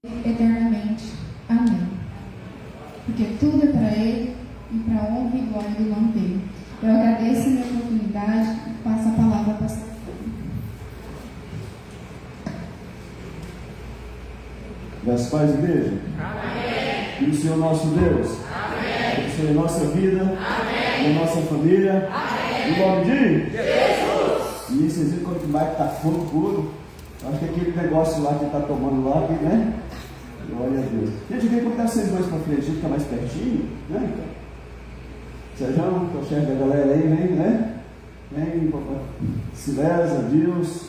eternamente. Amém. Porque tudo é para Ele e para a honra e glória do nome dEle. Eu agradeço a minha oportunidade e passo a palavra para você. Das paz, igreja? Amém. E o Senhor nosso Deus? Amém. Abençoe a nossa vida, amém, a nossa família. Amém. Em nome de Jesus. E vocês viram quando o Mike está fogo puro? Acho que aquele negócio lá que está tomando lá, né? Glória a Deus. Gente, vem colocar vocês mais para frente, a gente fica mais pertinho, né? Sérgio, que é o chefe da galera aí, vem, né? Vem, papai. Silesa, Deus.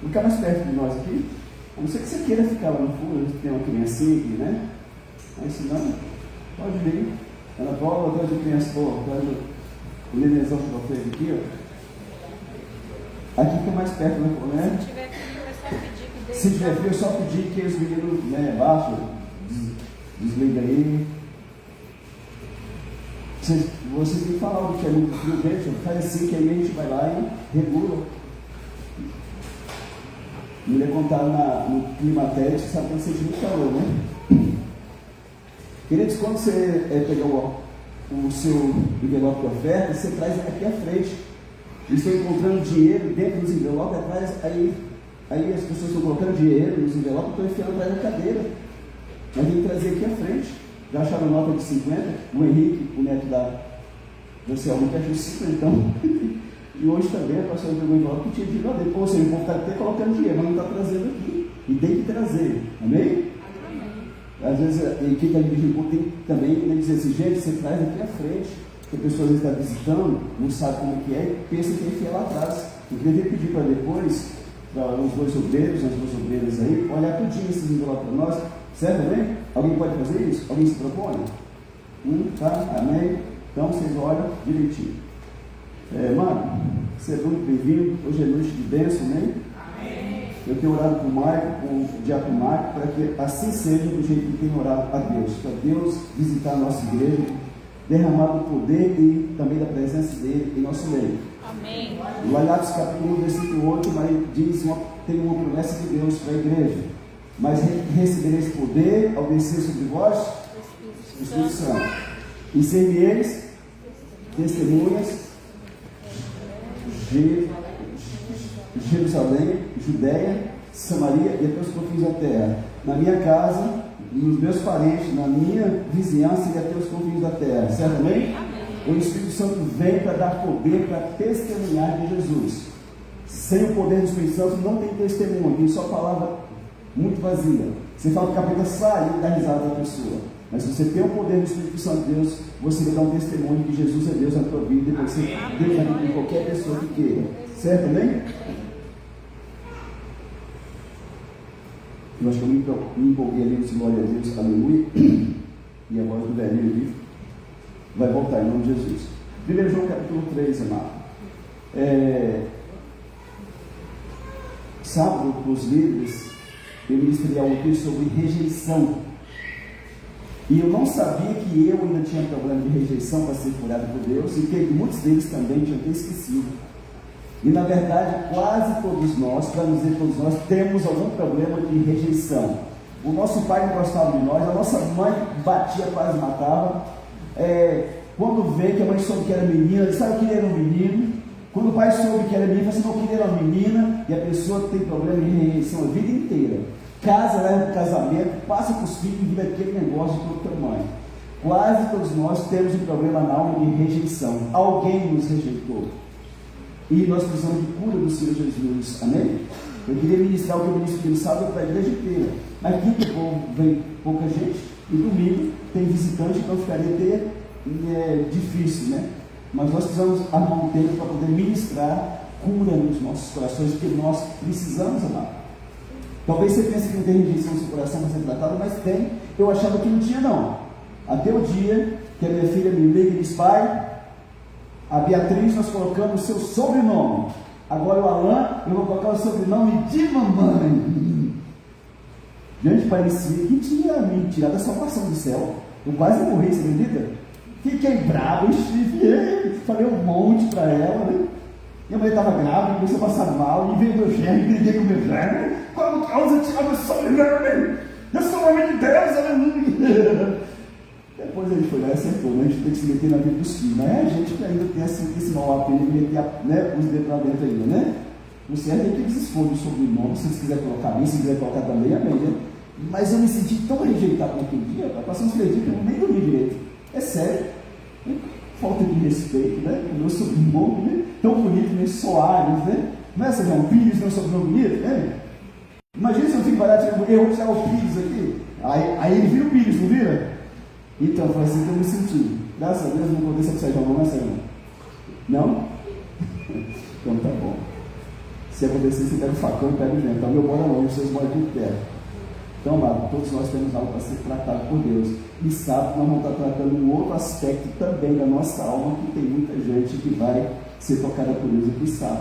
Fica mais perto de nós aqui. A não ser que você queira ficar lá no fundo, a gente tem uma criancinha aqui, né? Mas se não, pode vir. Ana Paula, traz a criança, traz o nenenzão que eu fiz aqui, ó. Aqui fica mais perto, né? Se tiver frio, é só pedir que deixe. Se tiver frio, é só pedir que os meninos, né, baixam, desliga aí. Vocês têm que falar o que é muito frio, deixa, faz assim que aí a gente vai lá e regula. Me ia contar no climatério, você sabe que você sente muito calor, né? Queridos, quando você pegar o seu envelope de oferta, você traz aqui à frente. Eles estão encontrando dinheiro dentro dos envelopes, atrás, aí as pessoas estão colocando dinheiro nos envelopes, estão enfiando atrás da cadeira. Mas tem que trazer aqui à frente. Já acharam nota de 50? O Henrique, o neto da Jocelyn, que achou 50, então. E hoje também a pastora pegou o envelope que tinha dinheiro lá dentro. Ou seja, o povo está até colocando dinheiro, mas não está trazendo aqui. E tem que trazer. Amém? Às vezes, quem está dirigindo tem também que dizer assim, gente, você traz aqui à frente. Que a pessoa às vezes está visitando, não sabe como que é, e pensa que enfia lá atrás. Eu queria pedir para depois, para os dois obreiros, as duas obreiras aí, olhar tudinho esses envelopes para nós. Certo, amém? Alguém pode fazer isso? Alguém se propõe? Tá? Amém? Então vocês olham direitinho. Mano, você é muito bem-vindo. Hoje é noite de bênção, né? Amém. Eu tenho orado com o Maico, com o diácono Maico, para que assim seja do jeito que tem orado a Deus. Para Deus visitar a nossa igreja, derramar do poder e também da presença dele em nosso meio. Amém. O Atos capítulo 1, versículo 8, diz tem uma promessa de Deus para a igreja. Mas recebereis poder ao descer sobre vós o Espírito Santo. E ser-me-eis testemunhas de Jerusalém, Judéia, Samaria e até os confins da terra. Na minha casa, nos meus parentes, na minha vizinhança e até os confins da terra. Certo? Amém? O Espírito Santo vem para dar poder, para testemunhar de Jesus. Sem o poder do Espírito Santo não tem testemunho, tem só palavra muito vazia. Você fala que o capeta sai e dá risada da pessoa. Mas se você tem o poder do Espírito Santo de Deus, você vai dar um testemunho de que Jesus é Deus na tua vida e você Deus na vida de qualquer pessoa que queira. Certo? Amém? Eu acho que eu me empolguei ali no glória a Deus, aleluia. E a voz do velhinho ali vai voltar em nome de Jesus. 1 João capítulo 3, amado. Sábado, para os líderes, eu ministrei algo aqui sobre rejeição. E eu não sabia que eu ainda tinha problema de rejeição para ser curado por Deus, e que muitos deles também tinham até esquecido. E na verdade, quase todos nós, para não dizer todos nós, temos algum problema de rejeição. O nosso pai não gostava de nós, a nossa mãe batia, quase matava. Quando veio que a mãe soube que era menina, ele sabe que ele era um menino. Quando o pai soube que era menina, você não queria era uma menina, e a pessoa tem problema de rejeição a vida inteira. Casa, leva para o casamento, passa para os filhos e vira aquele negócio de todo tamanho. Quase todos nós temos um problema na alma de rejeição. Alguém nos rejeitou. E nós precisamos de cura do Senhor Jesus. Amém? Eu queria ministrar o que eu ministro no sábado para a igreja inteira. Mas quinta vem pouca gente, e domingo tem visitante, então ficaria até difícil, né? Mas nós precisamos arrumar um tempo para poder ministrar cura nos nossos corações, porque nós precisamos amar. Talvez você pense que não tem rejeição no seu coração para ser tratado, mas tem. Eu achava que não tinha, não. Até o dia que a minha filha me liga e diz: pai, a Beatriz nós colocamos o seu sobrenome. Agora o Alain, eu vou colocar o sobrenome de mamãe. Gente, parecia que tinha me tirado a salvação do céu. Eu quase morri, você acredita? Fiquei bravo, estive, falei um monte para ela, né? Minha mãe estava grávida, começou a passar mal, e veio meu germe, briguei com meu germe. Qual causa tirar meu sobrenome? depois ele foi lá e acertou, né? A gente tem que se meter na vida dos filhos, mas é a gente que ainda tem esse mau apelido de meter os dedos lá dentro ainda, né? O certo é que eles escondem o sobrenome, se eles quiserem colocar a mim, se quiser colocar também, amém, né? Mas eu me senti tão rejeitado naquele dia, passando uns 3 dias que eu nem dormi direito. É sério. Falta de respeito, né? O meu sobrenome, né? Tão bonito, né? Soares, né? Não é, Sérgio? Pires, meu sobrenome bonito, né? Imagina se eu fico barato, eu vou tirar o Pires aqui. Aí ele vira o Pires, não vira? Então, foi assim que eu me senti. Graças a Deus não aconteceu com o Sérgio, não é, Sérgio? Não? Então tá bom. Se acontecer, você pega o facão e pega o vento. Então, meu mora longe, vocês moram aqui perto. Então, amado, todos nós temos algo para ser tratado por Deus. E sabe que nós vamos estar tratando um outro aspecto também da nossa alma, que tem muita gente que vai ser tocada por Deus aqui, sabe?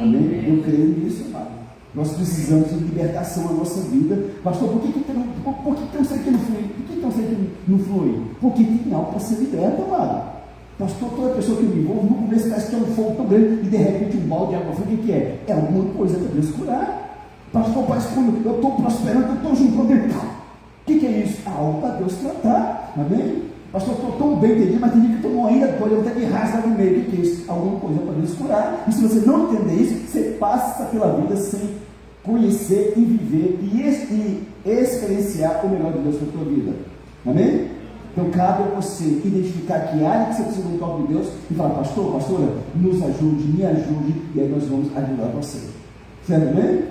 Amém? Eu creio nisso, amado. Nós precisamos de libertação na nossa vida. Pastor, por que tem um ser que não flui? Por que tem um ser que não flui? Porque tem algo para ser liberto, amado. Pastor, toda pessoa que me envolve, no começo parece que é um fogo tão grande e de repente um balde de água fria, o que é? É alguma coisa para Deus curar. Pastor, quando eu estou prosperando, eu estou junto com Deus. O que é isso? Algo para Deus tratar. Amém? Pastor, eu estou tão bem entendido, mas tem dia que eu estou ainda, pode até que rasga no meio. O que é isso? Alguma coisa para Deus curar. E se você não entender isso, você passa pela vida sem conhecer e viver e experienciar o melhor de Deus para a tua vida. Amém? Então cabe a você identificar que área que você precisa do toque de Deus e falar, pastor, pastora, nos ajude, me ajude, e aí nós vamos ajudar você. Certo? Amém?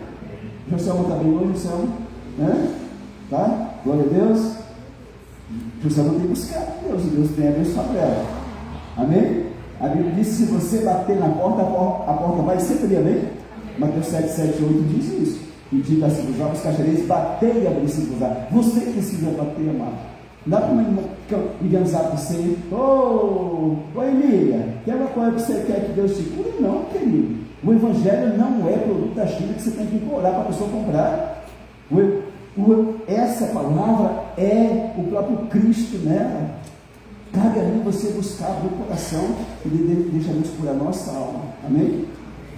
Joselma está bem hoje, Joselma? Né? Tá? Glória a Deus. Joselma tem buscado Deus, e Deus tem abençoado ela. Amém? A Bíblia diz que se você bater na porta, a porta vai sempre abrir, amém? Mateus 7, 7, 8 diz isso. E diz assim, os jovens cachareiros, batei e abri-se-vos. Você precisa bater, amado. Não dá para enviar para você, ô Emília, tem uma coisa que você quer que Deus te cure? Não, querido. O Evangelho não é produto da China que você tem que implorar para a pessoa comprar. Essa palavra é o próprio Cristo nela. Cabe a mim você buscar o coração e deixar Deus curar a nossa alma. Amém?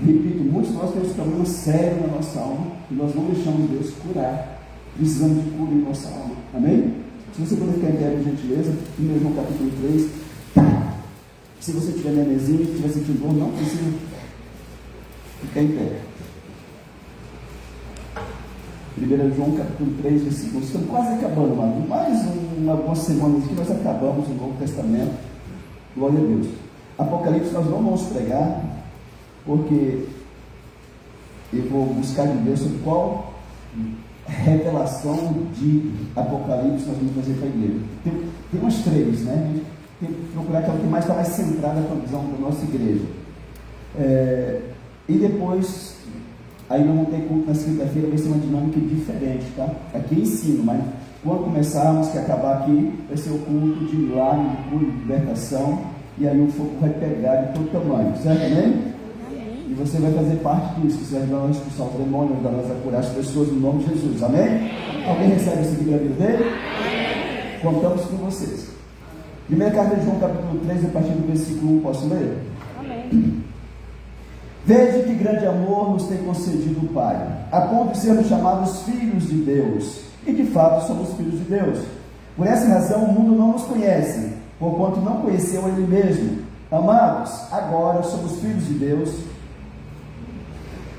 Repito, muitos de nós temos problemas sérios na nossa alma e nós não deixamos Deus curar. Precisamos de cura em nossa alma. Amém? Se você puder ficar em pé, por gentileza, 1 João capítulo 3. Se você tiver nenenzinho, se estiver sentindo dor, não precisa ficar em pé. 1 João capítulo 3, versículos. Estamos quase acabando, mano. Mais algumas semanas aqui, nós acabamos o Novo Testamento. Glória a Deus. Apocalipse nós não vamos pregar, porque eu vou buscar de Deus sobre qual revelação de Apocalipse nós vamos fazer para a igreja. Tem umas 3, né? A gente tem que procurar aquela que mais está mais centrada com a visão da nossa igreja. E depois, aí não vamos ter culto na quinta-feira, vai ser uma dinâmica diferente, tá? Aqui ensino, mas quando começarmos, que acabar aqui, vai ser o culto de milagre, de cura, de libertação, e aí o fogo vai pegar de todo tamanho, certo? Amém? E você vai fazer parte disso, você vai ajudar nós a expulsar os demônios, ajudar nós a curar as pessoas no nome de Jesus, amém? Alguém recebe isso aqui da vida dele? Amém. Contamos com vocês. Primeira carta de João, capítulo 3, a partir do versículo 1, posso ler? Amém. Veja que grande amor nos tem concedido o Pai, a ponto de sermos chamados filhos de Deus, e de fato somos filhos de Deus. Por essa razão o mundo não nos conhece, porquanto não conheceu Ele mesmo. Amados, agora somos filhos de Deus,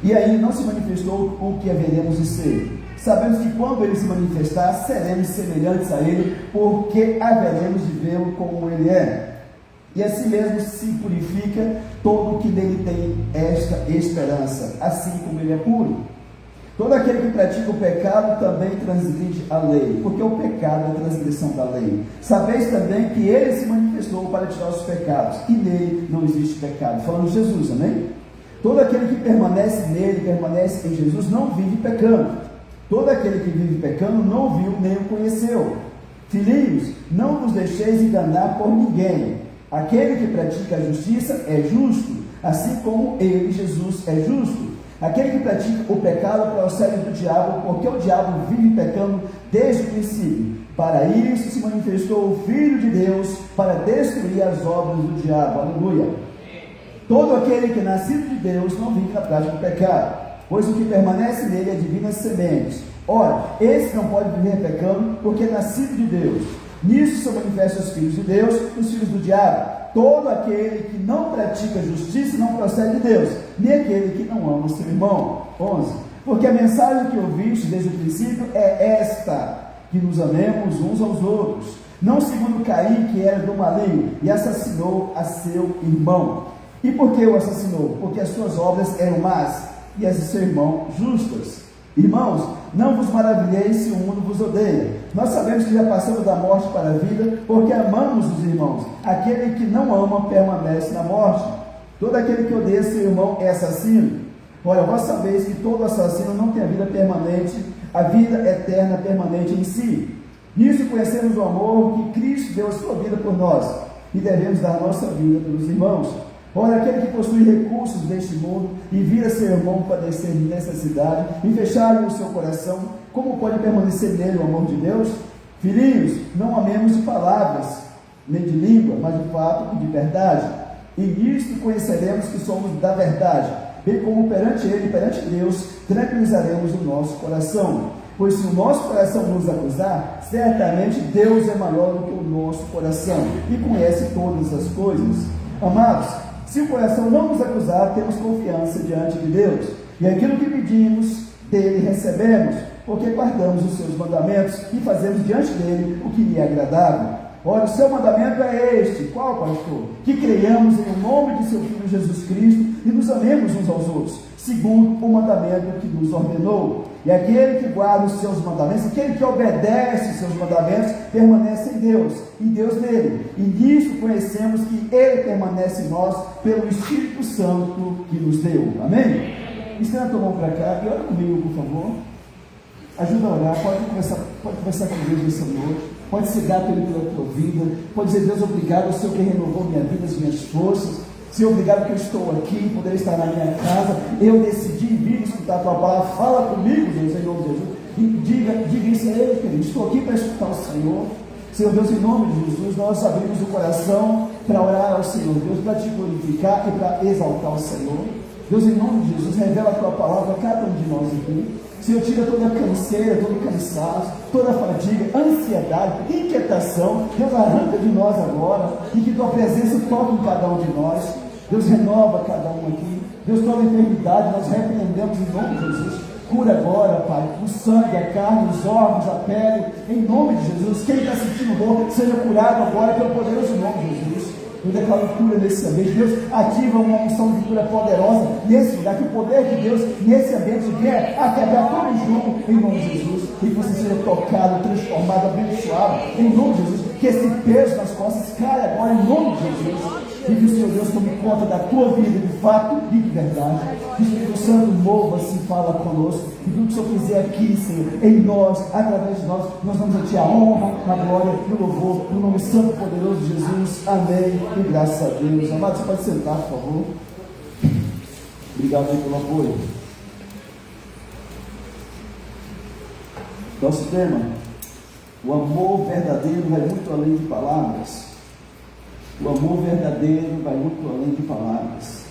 e aí não se manifestou o que haveremos de ser. Sabemos que quando Ele se manifestar, seremos semelhantes a Ele, porque haveremos de vê-lo como Ele é. E assim mesmo se purifica todo o que nele tem esta esperança, assim como Ele é puro. Todo aquele que pratica o pecado também transgride a lei, porque o pecado é a transgressão da lei. Sabeis também que Ele se manifestou para tirar os pecados, e nele não existe pecado. Falando de Jesus, amém? Todo aquele que permanece nele, permanece em Jesus, não vive pecando. Todo aquele que vive pecando não viu nem o conheceu. Filhinhos, não vos deixeis enganar por ninguém. Aquele que pratica a justiça é justo, assim como Ele, Jesus, é justo. Aquele que pratica o pecado procede do diabo, porque o diabo vive pecando desde o princípio. Para isso se manifestou o Filho de Deus, para destruir as obras do diabo. Aleluia. Todo aquele que é nascido de Deus não vive na prática do pecado, pois o que permanece nele é divinas sementes. Ora, esse não pode viver pecando, porque é nascido de Deus. Nisso são manifestos os filhos de Deus e os filhos do diabo. Todo aquele que não pratica justiça não procede de Deus, nem aquele que não ama o seu irmão. 11. Porque a mensagem que ouviste desde o princípio é esta, que nos amemos uns aos outros, não segundo Caim, que era do maligno, e assassinou a seu irmão. E por que o assassinou? Porque as suas obras eram más, e as de seu irmão justas. Irmãos, não vos maravilheis se o mundo vos odeia. Nós sabemos que já passamos da morte para a vida, porque amamos os irmãos. Aquele que não ama permanece na morte. Todo aquele que odeia seu irmão é assassino. Ora, vós sabeis que todo assassino não tem a vida permanente, a vida eterna permanente em si. Nisso conhecemos o amor que Cristo deu a sua vida por nós, e devemos dar nossa vida pelos irmãos. Ora, aquele que possui recursos deste mundo e vira seu irmão padecer de necessidade e fechar-lhe o seu coração, como pode permanecer nele o amor de Deus? Filhinhos, não amemos de palavras, nem de língua, mas de fato e de verdade. E nisto conheceremos que somos da verdade, bem como perante ele e perante Deus, tranquilizaremos o nosso coração. Pois se o nosso coração nos acusar, certamente Deus é maior do que o nosso coração e conhece todas as coisas. Amados, se o coração não nos acusar, temos confiança diante de Deus, e aquilo que pedimos dele recebemos, porque guardamos os seus mandamentos e fazemos diante dele o que lhe é agradável. Ora, o seu mandamento é este: qual, pastor? Que creiamos em nome de seu Filho Jesus Cristo e nos amemos uns aos outros, segundo o mandamento que nos ordenou. E aquele que guarda os seus mandamentos, aquele que obedece os seus mandamentos, permanece em Deus, e Deus nele. E nisso conhecemos que ele permanece em nós pelo Espírito Santo que nos deu. Amém? Estenda a tua mão para cá e ora comigo, por favor. Ajuda a orar, pode conversar com Deus nessa noite, pode ser grato pela tua vida, pode dizer: Deus, obrigado, o Senhor que renovou minha vida, as minhas forças. Senhor, obrigado que eu estou aqui, poder estar na minha casa, eu decidi vir escutar a tua palavra. Fala comigo, Deus, em nome de Jesus, e diga isso a ele, querido: estou aqui para escutar o Senhor. Senhor Deus, em nome de Jesus, nós abrimos o coração para orar ao Senhor, Deus, para te glorificar e para exaltar o Senhor. Deus, em nome de Jesus, revela a tua palavra a cada um de nós aqui. Senhor, tira toda a canseira, todo o cansaço, toda a fadiga, ansiedade, inquietação. Deus, arranca de nós agora, e que tua presença toque em cada um de nós. Deus, renova cada um aqui. Deus, toda enfermidade nós repreendemos em nome de Jesus. Cura agora, Pai, o sangue, a carne, os órgãos, a pele, em nome de Jesus. Quem está sentindo dor, seja curado agora pelo poderoso nome de Jesus. Eu declaro cura nesse ambiente. Deus, ativa uma unção de cura poderosa nesse lugar, que o poder de Deus nesse ambiente venha a quebrar todo jogo em nome de Jesus, e que você seja tocado, transformado, abençoado em nome de Jesus, que esse peso nas costas caia agora em nome de Jesus, e que o Senhor Deus tome conta da tua vida de fato e de verdade. Que o Espírito Santo mova-se e fala conosco, e tudo que o Senhor fizer aqui, Senhor, em nós, através de nós vamos a Ti a honra, a glória e o louvor, no nome santo e poderoso de Jesus. Amém, e graças a Deus. Amado, você pode sentar, por favor. Obrigado pelo apoio. Nosso tema: o amor verdadeiro vai muito além de palavras. O amor verdadeiro vai muito além de palavras.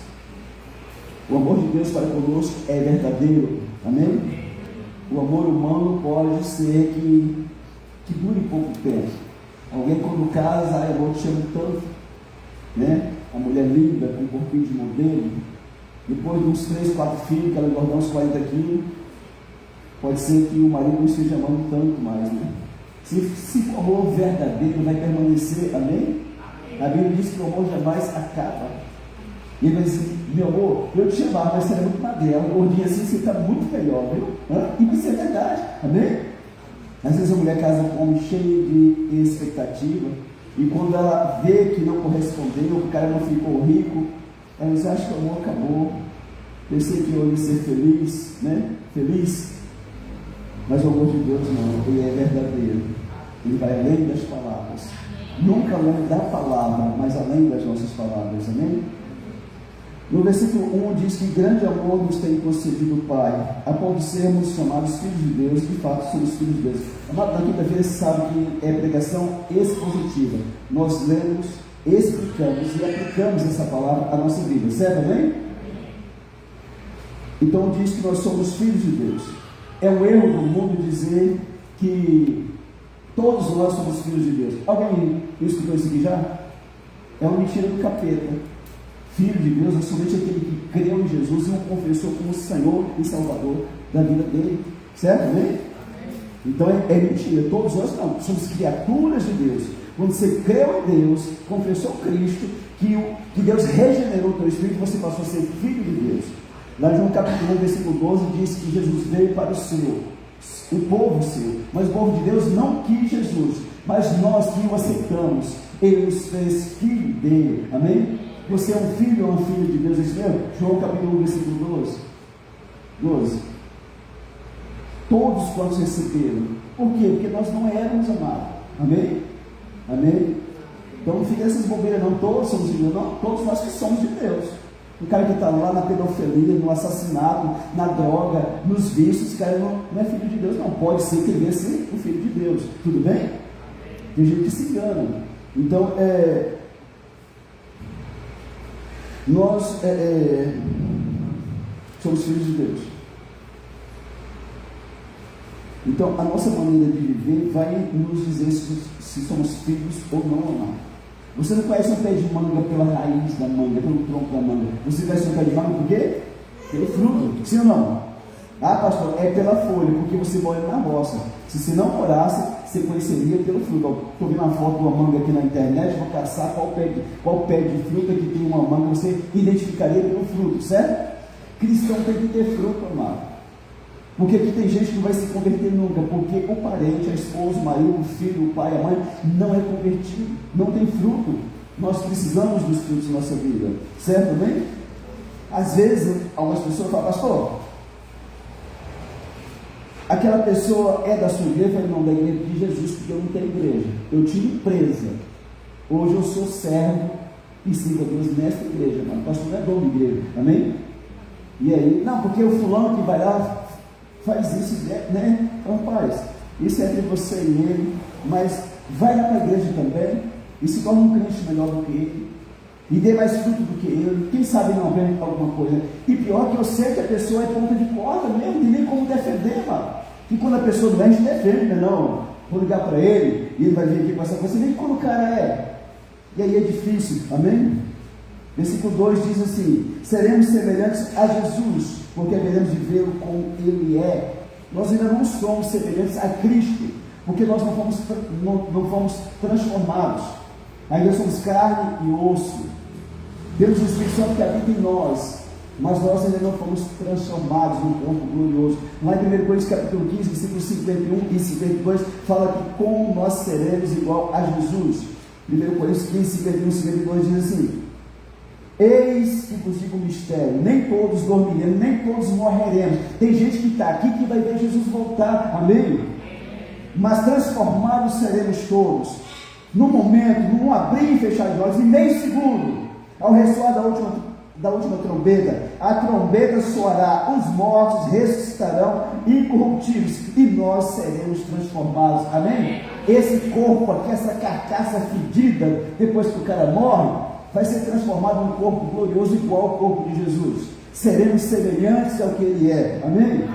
O amor de Deus para conosco é verdadeiro. Amém? O amor humano pode ser que dure pouco tempo. Alguém, quando casa, eu te amo tanto, né? A mulher linda, com um corpinho de modelo, depois de uns 3, 4 filhos, que ela engordou uns 40 quilos, pode ser que o marido não esteja amando tanto mais, né? Se o amor verdadeiro vai permanecer, amém? A Bíblia diz que o amor jamais acaba. E ele vai dizer: meu amor, eu te amava, mas você era muito magrela, gordinha assim, você está muito melhor, viu? E isso é verdade, amém? Às vezes a mulher casa com um homem cheio de expectativa, e quando ela vê que não correspondeu, que o cara não ficou rico, ela diz: acho que o amor acabou, pensei que eu ia ser feliz, né? Feliz. Mas o amor de Deus não, ele é verdadeiro, ele vai além das palavras. Nunca além da palavra, mas além das nossas palavras, amém? No versículo 1 diz que grande amor nos tem concedido o Pai, a ponto de sermos chamados filhos de Deus. De fato somos filhos de Deus. Amado, na quinta-feira você sabe que é pregação expositiva. Nós lemos, explicamos e aplicamos essa palavra à nossa vida, certo, amém? Então diz que nós somos filhos de Deus. É um erro do mundo dizer que Todos nós somos filhos de Deus. Alguém escutou isso aqui já? É uma mentira do capeta. Filho de Deus é somente aquele que creu em Jesus e o confessou como Senhor e Salvador da vida dele. Certo, né? Então é mentira. Todos nós não, somos criaturas de Deus. Quando você creu em Deus, confessou Cristo, que Deus regenerou o teu espírito, você passou a ser filho de Deus. Lá em João capítulo 1, versículo 12, diz que Jesus veio para o seu, o povo seu, mas o povo de Deus não quis Jesus, mas nós que o aceitamos, Ele nos fez filho dele. Amém? Você é um filho ou uma filha de Deus, é isso mesmo? João capítulo 1, versículo 12. Todos quantos receberam. Por quê? Porque nós não éramos amados. Amém? Amém? Então não fica essas bobeiras não. Todos somos de Deus, não. Todos nós que somos de Deus. O cara que está lá na pedofilia, no assassinato, na droga, nos vícios, esse cara não é filho de Deus, não. Pode ser que ele venha ser o filho de Deus. Tudo bem? Tem gente que se engana. Então, nós somos filhos de Deus. Então, a nossa maneira de viver vai nos dizer se somos filhos ou não. Você não conhece um pé de manga pela raiz da manga, pelo tronco da manga. Você conhece um pé de manga por quê? Pelo fruto. Sim ou não? Ah, pastor, é pela folha, porque você mora na roça. Se você não morasse, você conheceria pelo fruto. Estou vendo uma foto de uma manga aqui na internet, vou caçar qual pé de fruta que tem uma manga, você identificaria pelo fruto, certo? Cristão tem que ter fruto, amado. Porque aqui tem gente que não vai se converter nunca, porque o parente, a esposa, o marido, o filho, o pai, a mãe, não é convertido, não tem fruto. Nós precisamos dos frutos da nossa vida, certo também? Às vezes, algumas pessoas falam, pastor, aquela pessoa é da sua igreja? Eu falei, não, da igreja de Jesus, porque eu não tenho igreja. Eu tinha empresa. Hoje eu sou servo e sirvo a Deus nesta igreja, mas o pastor não é dono de igreja, amém? E aí, não, porque o fulano que vai lá faz isso, né? Rapaz, isso é entre você e ele, mas vai lá para a igreja também e se torna um crente melhor do que ele e dê mais fruto do que ele. Quem sabe não vem alguma coisa. E pior que eu sei que a pessoa é ponta de corda mesmo, não tem nem como defender, mano. E quando a pessoa não é, a gente defende, né? Não, vou ligar para ele e ele vai vir aqui com essa coisa. Você nem quando o cara é. E aí é difícil, amém? Versículo 2 diz assim: seremos semelhantes a Jesus, porque veremos de vê-lo como Ele é. Nós ainda não somos semelhantes a Cristo, porque nós não fomos transformados. Ainda somos carne e osso. Temos o Espírito Santo que habita em nós, mas nós ainda não fomos transformados num corpo glorioso. Lá em 1 Coríntios capítulo 15, versículos 51 e 52, fala que como nós seremos igual a Jesus. 1 Coríntios 15, 51 e 52 diz assim: eis que vos digo um mistério, nem todos dormiremos, nem todos morreremos. Tem gente que está aqui que vai ver Jesus voltar, amém? Mas transformados seremos todos, no momento, num abrir e fechar de olhos, em meio segundo, ao ressoar da última trombeta. A trombeta soará, os mortos ressuscitarão incorruptíveis, e nós seremos transformados, amém? Esse corpo aqui, essa carcaça fedida, depois que o cara morre, vai ser transformado num corpo glorioso igual ao corpo de Jesus. Seremos semelhantes ao que Ele é. Amém? Amém.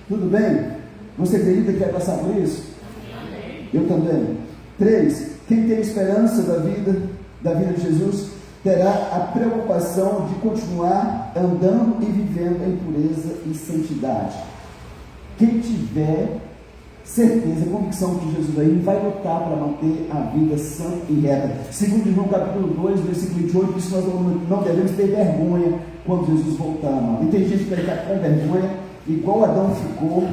Tudo bem? Você acredita que vai passar por isso? Amém. Eu também. 3. Quem tem esperança da vida de Jesus, terá a preocupação de continuar andando e vivendo em pureza e santidade. Quem tiver certeza, convicção que Jesus aí vai lutar para manter a vida santa e reta. Segundo João capítulo 2, versículo 28, diz que nós não devemos ter vergonha quando Jesus voltar, mano. E tem gente que vai ficar com vergonha, igual Adão ficou.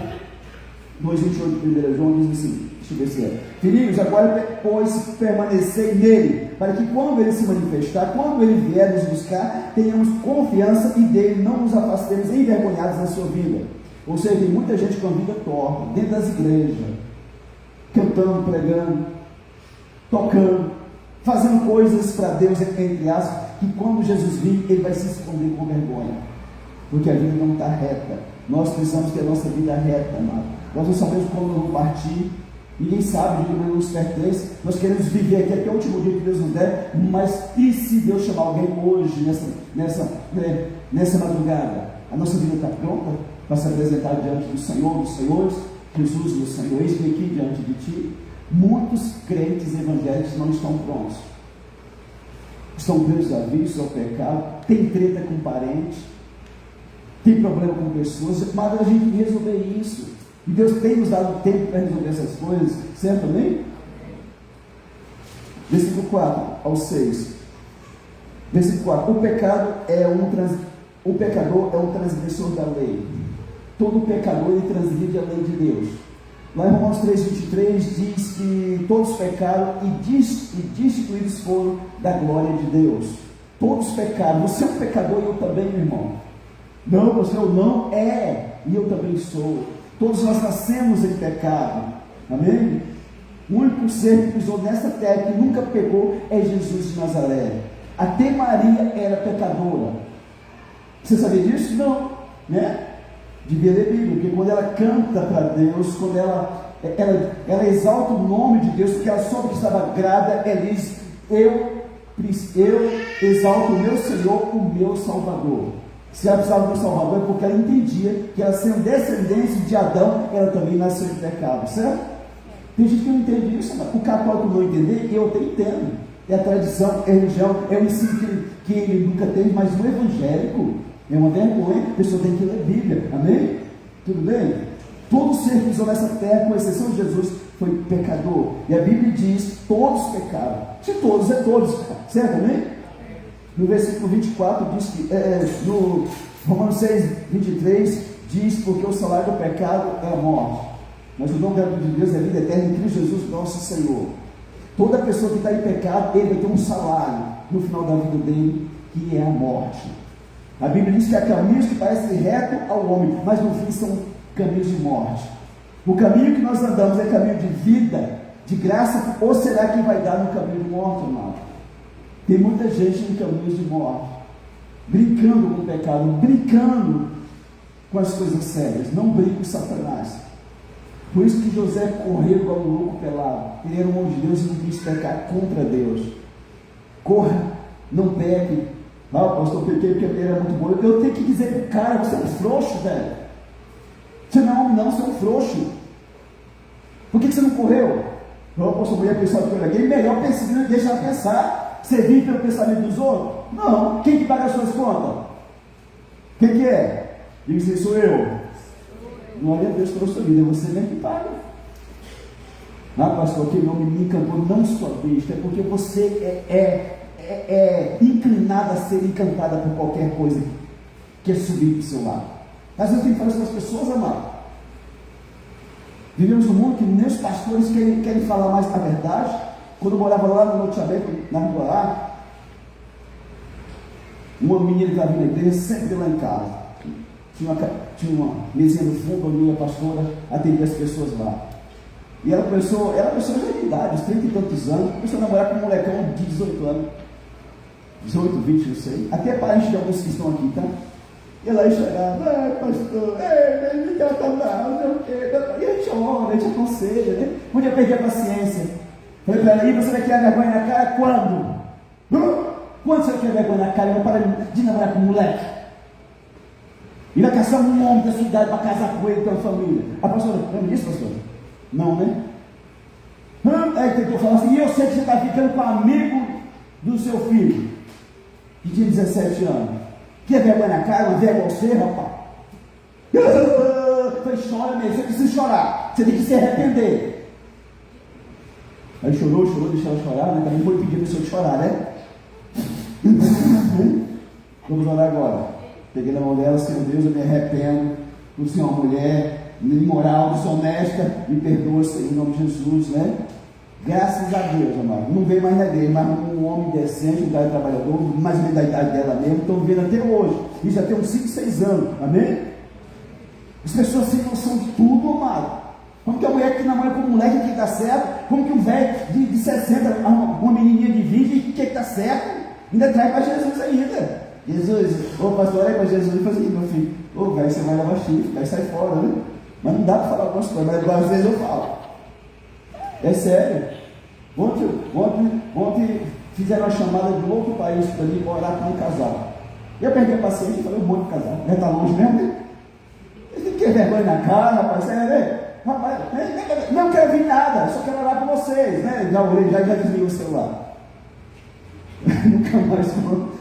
2,28 1 João diz assim, deixa eu ver se é: filhinhos, agora pois permanecei nele, para que quando ele se manifestar, quando ele vier nos buscar, tenhamos confiança e dele não nos afastemos envergonhados na sua vida. Ou seja, tem muita gente com a vida torta, dentro das igrejas, cantando, pregando, tocando, fazendo coisas para Deus, entre aspas, que quando Jesus vir, ele vai se esconder com vergonha, porque a vida não está reta. Nós precisamos ter a nossa vida reta, amado. Nós não sabemos quando nós vamos partir, ninguém sabe, de que nos pertence. Nós queremos viver aqui até o último dia que Deus nos der, mas e se Deus chamar alguém hoje, nessa madrugada? A nossa vida está pronta para se apresentar diante do Senhor, dos Senhores? Jesus, meu Senhor, eis-me aqui diante de Ti. Muitos crentes evangélicos não estão prontos. Estão presos a vícios, ao pecado, tem treta com parente, tem problema com pessoas, mas a gente tem que resolver isso. E Deus tem nos dado tempo para resolver essas coisas, certo? Amém? Versículo 4 ao 6. Versículo 4. O pecador é um transgressor da lei. Todo pecador ele transgride a lei de Deus. Lá em Romanos 3,23 diz que todos pecaram e destituídos foram da glória de Deus. Todos pecaram. Você é um pecador e eu também, meu irmão. Não, você não é, e eu também sou. Todos nós nascemos em pecado. Amém? O único ser que pisou nesta terra que nunca pecou é Jesus de Nazaré. Até Maria era pecadora. Você sabia disso? Não, né? Devia ler Bíblia, porque quando ela canta para Deus, quando ela exalta o nome de Deus, porque ela soube que estava grávida, ela diz: eu exalto o meu Senhor, o meu Salvador. Se ela precisava do Salvador, é porque ela entendia que ela, sendo descendente de Adão, ela também nasceu em pecado, certo? Tem gente que não entende isso, mas o católico não entender, eu até entendo. É a tradição, é a religião, é o ensino que ele nunca teve, mas o evangélico é uma vergonha, a pessoa tem que ler a Bíblia, amém? Tudo bem? Todo ser que pisou nessa terra, com exceção de Jesus, foi pecador. E a Bíblia diz: todos pecaram. Se todos, é todos, certo? Amém? No versículo 24 diz que, no Romanos 6, 23, diz: porque o salário do pecado é a morte, mas o dom gratuito de Deus é a vida eterna em Cristo Jesus, nosso Senhor. Toda pessoa que está em pecado, ele vai ter um salário no final da vida dele, que é a morte. A Bíblia diz que há caminhos que parecem retos ao homem, mas no fim são caminhos de morte. O caminho que nós andamos é caminho de vida, de graça, ou será que vai dar no caminho de morte, amado? Tem muita gente em caminhos de morte, brincando com o pecado, brincando com as coisas sérias. Não brinque com Satanás. Por isso que José correu igual um louco pelado. Ele era um homem de Deus e não quis pecar contra Deus. Corra, não peque. Ah, pastor, pequei porque ele era muito bom. Eu tenho que dizer para o cara: você é um frouxo, velho. Você não é homem, não, você é um frouxo. Por que você não correu? Não, pastor, eu ia pensar que era gay. Melhor deixar ela pensar. Você vive pelo pensamento dos outros? Não. Quem que paga as suas contas? Quem que é? Diga assim: sou eu. Glória a Deus pela sua vida, é você mesmo que paga. Ah, pastor, aquele homem me encantou. Não sua besta, é porque você é inclinada a ser encantada por qualquer coisa que é subir para o seu lado. Mas eu tenho que falar isso para as pessoas, amado. Vivemos num mundo que nem os pastores querem falar mais a verdade. Quando eu morava lá no Norte Aberto, na rua lá, uma menina que estava vindo na igreja sempre lá em casa. Tinha uma mesinha no fundo, onde a pastora atendia as pessoas lá. E ela começou já de idade, uns 30 e tantos anos, começou a namorar com um molecão de 18 anos. 18, 20, não sei. Até parente de alguns que estão aqui, tá? E ela chegava: pastor, me canta mal, não sei o quê. E a gente ora, a gente aconselha, né? Um dia eu perdi a paciência. Falei para ela: e você vai criar vergonha na cara quando? Quando você vai criar vergonha na cara? Eu vou parar de namorar com um moleque. E vai caçar um homem da sua idade para casar com ele, com a família. A pastora: lembra disso, pastor? Não, né? Aí tentou falar assim: e eu sei que você está ficando com um amigo do seu filho, que tinha 17 anos. Quer vergonha na cara? Uma vergonha você, rapaz? Falei: chora mesmo, você precisa chorar. Você tem que se arrepender. Aí chorou, deixou ela chorar, né? Também foi pedir a pessoa de chorar, né? Vamos orar agora. Peguei na mão dela: Senhor Deus, eu me arrependo por ser uma mulher imoral, desonesta, me perdoa, Senhor, em nome de Jesus, né? Graças a Deus, amado. Não veio mais na igreja, mas um homem decente, um cara trabalhador, mais ou menos da idade dela mesmo, estão vivendo até hoje. E já tem uns 5, 6 anos, amém? As pessoas sem noção de tudo, amado. Como que a mulher que namora com um moleque que está certo? Como que um velho de 60, uma menininha de 20 que está certo? Ainda traz para Jesus ainda. Jesus, pastor, olha para Jesus e fala assim: meu filho, velho, você vai lavar chifre, vai sair fora, né? Mas não dá para falar algumas coisas, mas às vezes eu falo. É sério. Ontem fizeram uma chamada de outro país para mim orar com um casal. Eu perdi a paciência e falei: um monte de casal. Já está longe mesmo, né? Você tem que ter vergonha na cara, rapaz. Sério, né? Rapaz, não quero vir nada, só quero orar por você. vocês, né? Já orei, já desligou o celular. Nunca mais falou.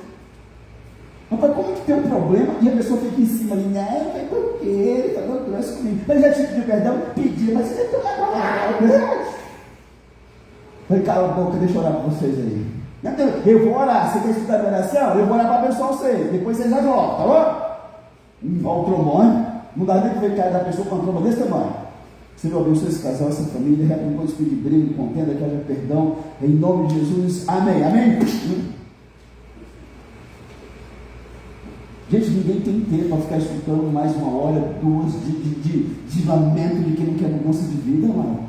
Rapaz, como que tem um problema e a pessoa fica em cima ali, né? Mas por quê? Ele está dando doença comigo. Mas já te pediu perdão? Pedi, mas você está lá. Falei, cala a boca, deixa eu orar para vocês aí. Eu vou orar, você quer escutar a minha oração? Eu vou orar para abençoar vocês, depois vocês já voltam, tá bom? Olha o trombone, não dá nem para ver cara da pessoa com uma tromba desse tamanho. Senhor, abençoe esse casal, essa família, repreende todo espírito de briga, contenda, que haja perdão, em nome de Jesus, amém, amém? Gente, ninguém tem tempo para ficar escutando mais 1 hora, 2 de lamento de quem não quer mudança de vida, mano.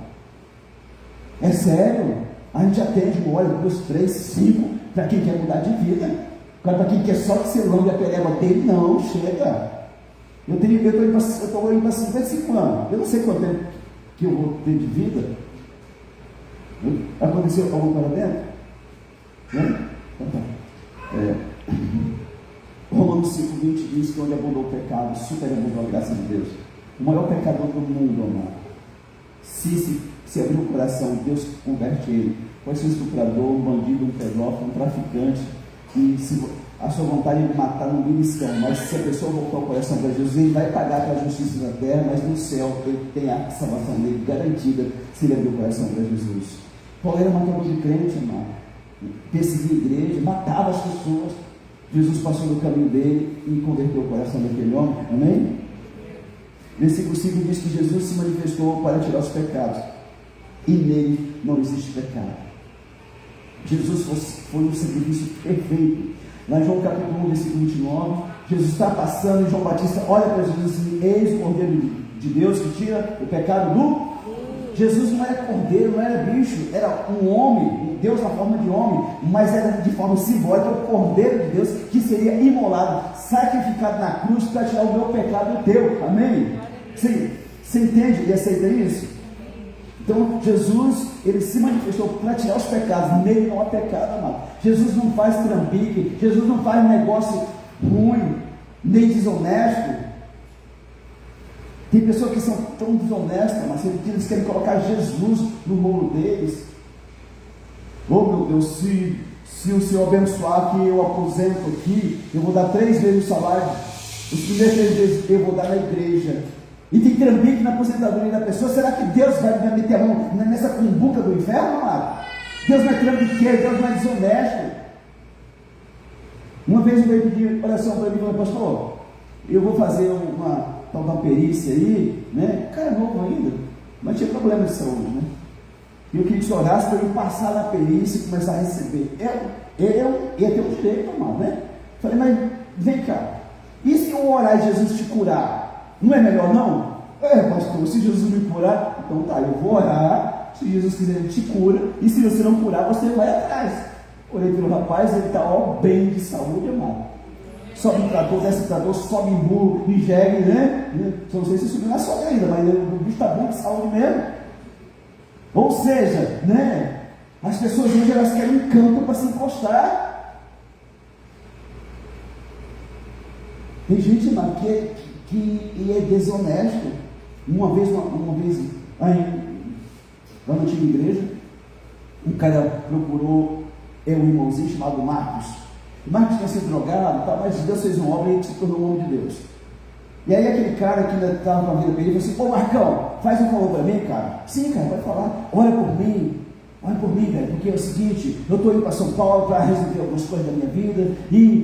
É sério. A gente atende 1 hora, 2, 3, 5 para quem quer mudar de vida. Agora, para quem quer só que você lambe a pereba dele, não, chega. Eu estou indo para 55 anos. Eu não sei quanto tempo que eu vou ter de vida. Aconteceu alguma coisa dentro? Né? Então tá. Romanos 5,20 diz que onde abundou o pecado, superabundou a graça de Deus. O maior pecador do mundo, amado. Se abrir o coração, Deus converte ele. Pode ser um estuprador, um bandido, um pedófilo, um traficante. E se a sua vontade é de matar no beliscão, mas se a pessoa voltar o coração para Jesus, ele vai pagar pela justiça da terra, mas no céu ele tem a salvação dele garantida se ele abrir o coração para Jesus. Paulo era matador de crente, amado. Perseguia a igreja, matava as pessoas. Jesus passou no caminho dele e converteu o coração daquele homem, amém? Versículo 5 diz que Jesus se manifestou para tirar os pecados, e nele não existe pecado. Jesus foi um sacrifício perfeito. Lá em João capítulo 1, versículo 29, Jesus está passando e João Batista olha para Jesus e diz: eis o Cordeiro de Deus que tira o pecado do... Jesus não era cordeiro, não era bicho, era um homem, Deus na forma de homem, mas era de forma simbólica, o Cordeiro de Deus que seria imolado, sacrificado na cruz para tirar o meu pecado e o teu, amém? Você entende e aceita isso? Então Jesus, ele se manifestou para tirar os pecados, nele não há pecado, amado. Jesus não faz trambique, Jesus não faz negócio ruim, nem desonesto. Tem pessoas que são tão desonestas, mas eles querem colocar Jesus no rolo deles. Oh meu Deus, se o Senhor abençoar que eu aposento aqui, eu vou dar 3 vezes o salário. Os primeiros 3 vezes eu vou dar na igreja. E tem trambique na aposentadoria da pessoa. Será que Deus vai meter a mão nessa cumbuca do inferno, amado? Deus não é trambiqueiro, Deus não é desonesto. Uma vez eu veio pedir oração para mim e falou: pastor, eu vou fazer uma perícia aí, né? O cara é novo ainda, mas tinha problema de saúde, né? E eu queria que você orasse para ele passar na perícia e começar a receber. Eu ia ter um direito, amado, né? Falei, mas vem cá, e se eu orar e Jesus te curar? Não é melhor não? Pastor, se Jesus me curar, então tá, eu vou orar, se Jesus quiser ele te cura, e se você não curar, você vai atrás. Orei pelo rapaz, ele está bem de saúde, amado. Sobe em trator, desce em trator, sobe em burro, em jegue, né? Só não sei se subiu na sogra ainda, mas o bicho está bom de saúde mesmo. Ou seja, né? As pessoas hoje elas querem um campo para se encostar. Tem gente, mano, que é desonesto. Uma vez aí, lá na antiga igreja, um cara procurou um irmãozinho chamado Marcos. Marcos tinha sido drogado, tá, mas Deus fez uma obra e ele se tornou um homem de Deus. E aí aquele cara que ainda estava com a vida para ele, falou assim: ô Marcão, faz um favor para mim, cara. Sim, cara, pode falar. Olha por mim, velho, porque é o seguinte, eu estou indo para São Paulo para resolver algumas coisas da minha vida,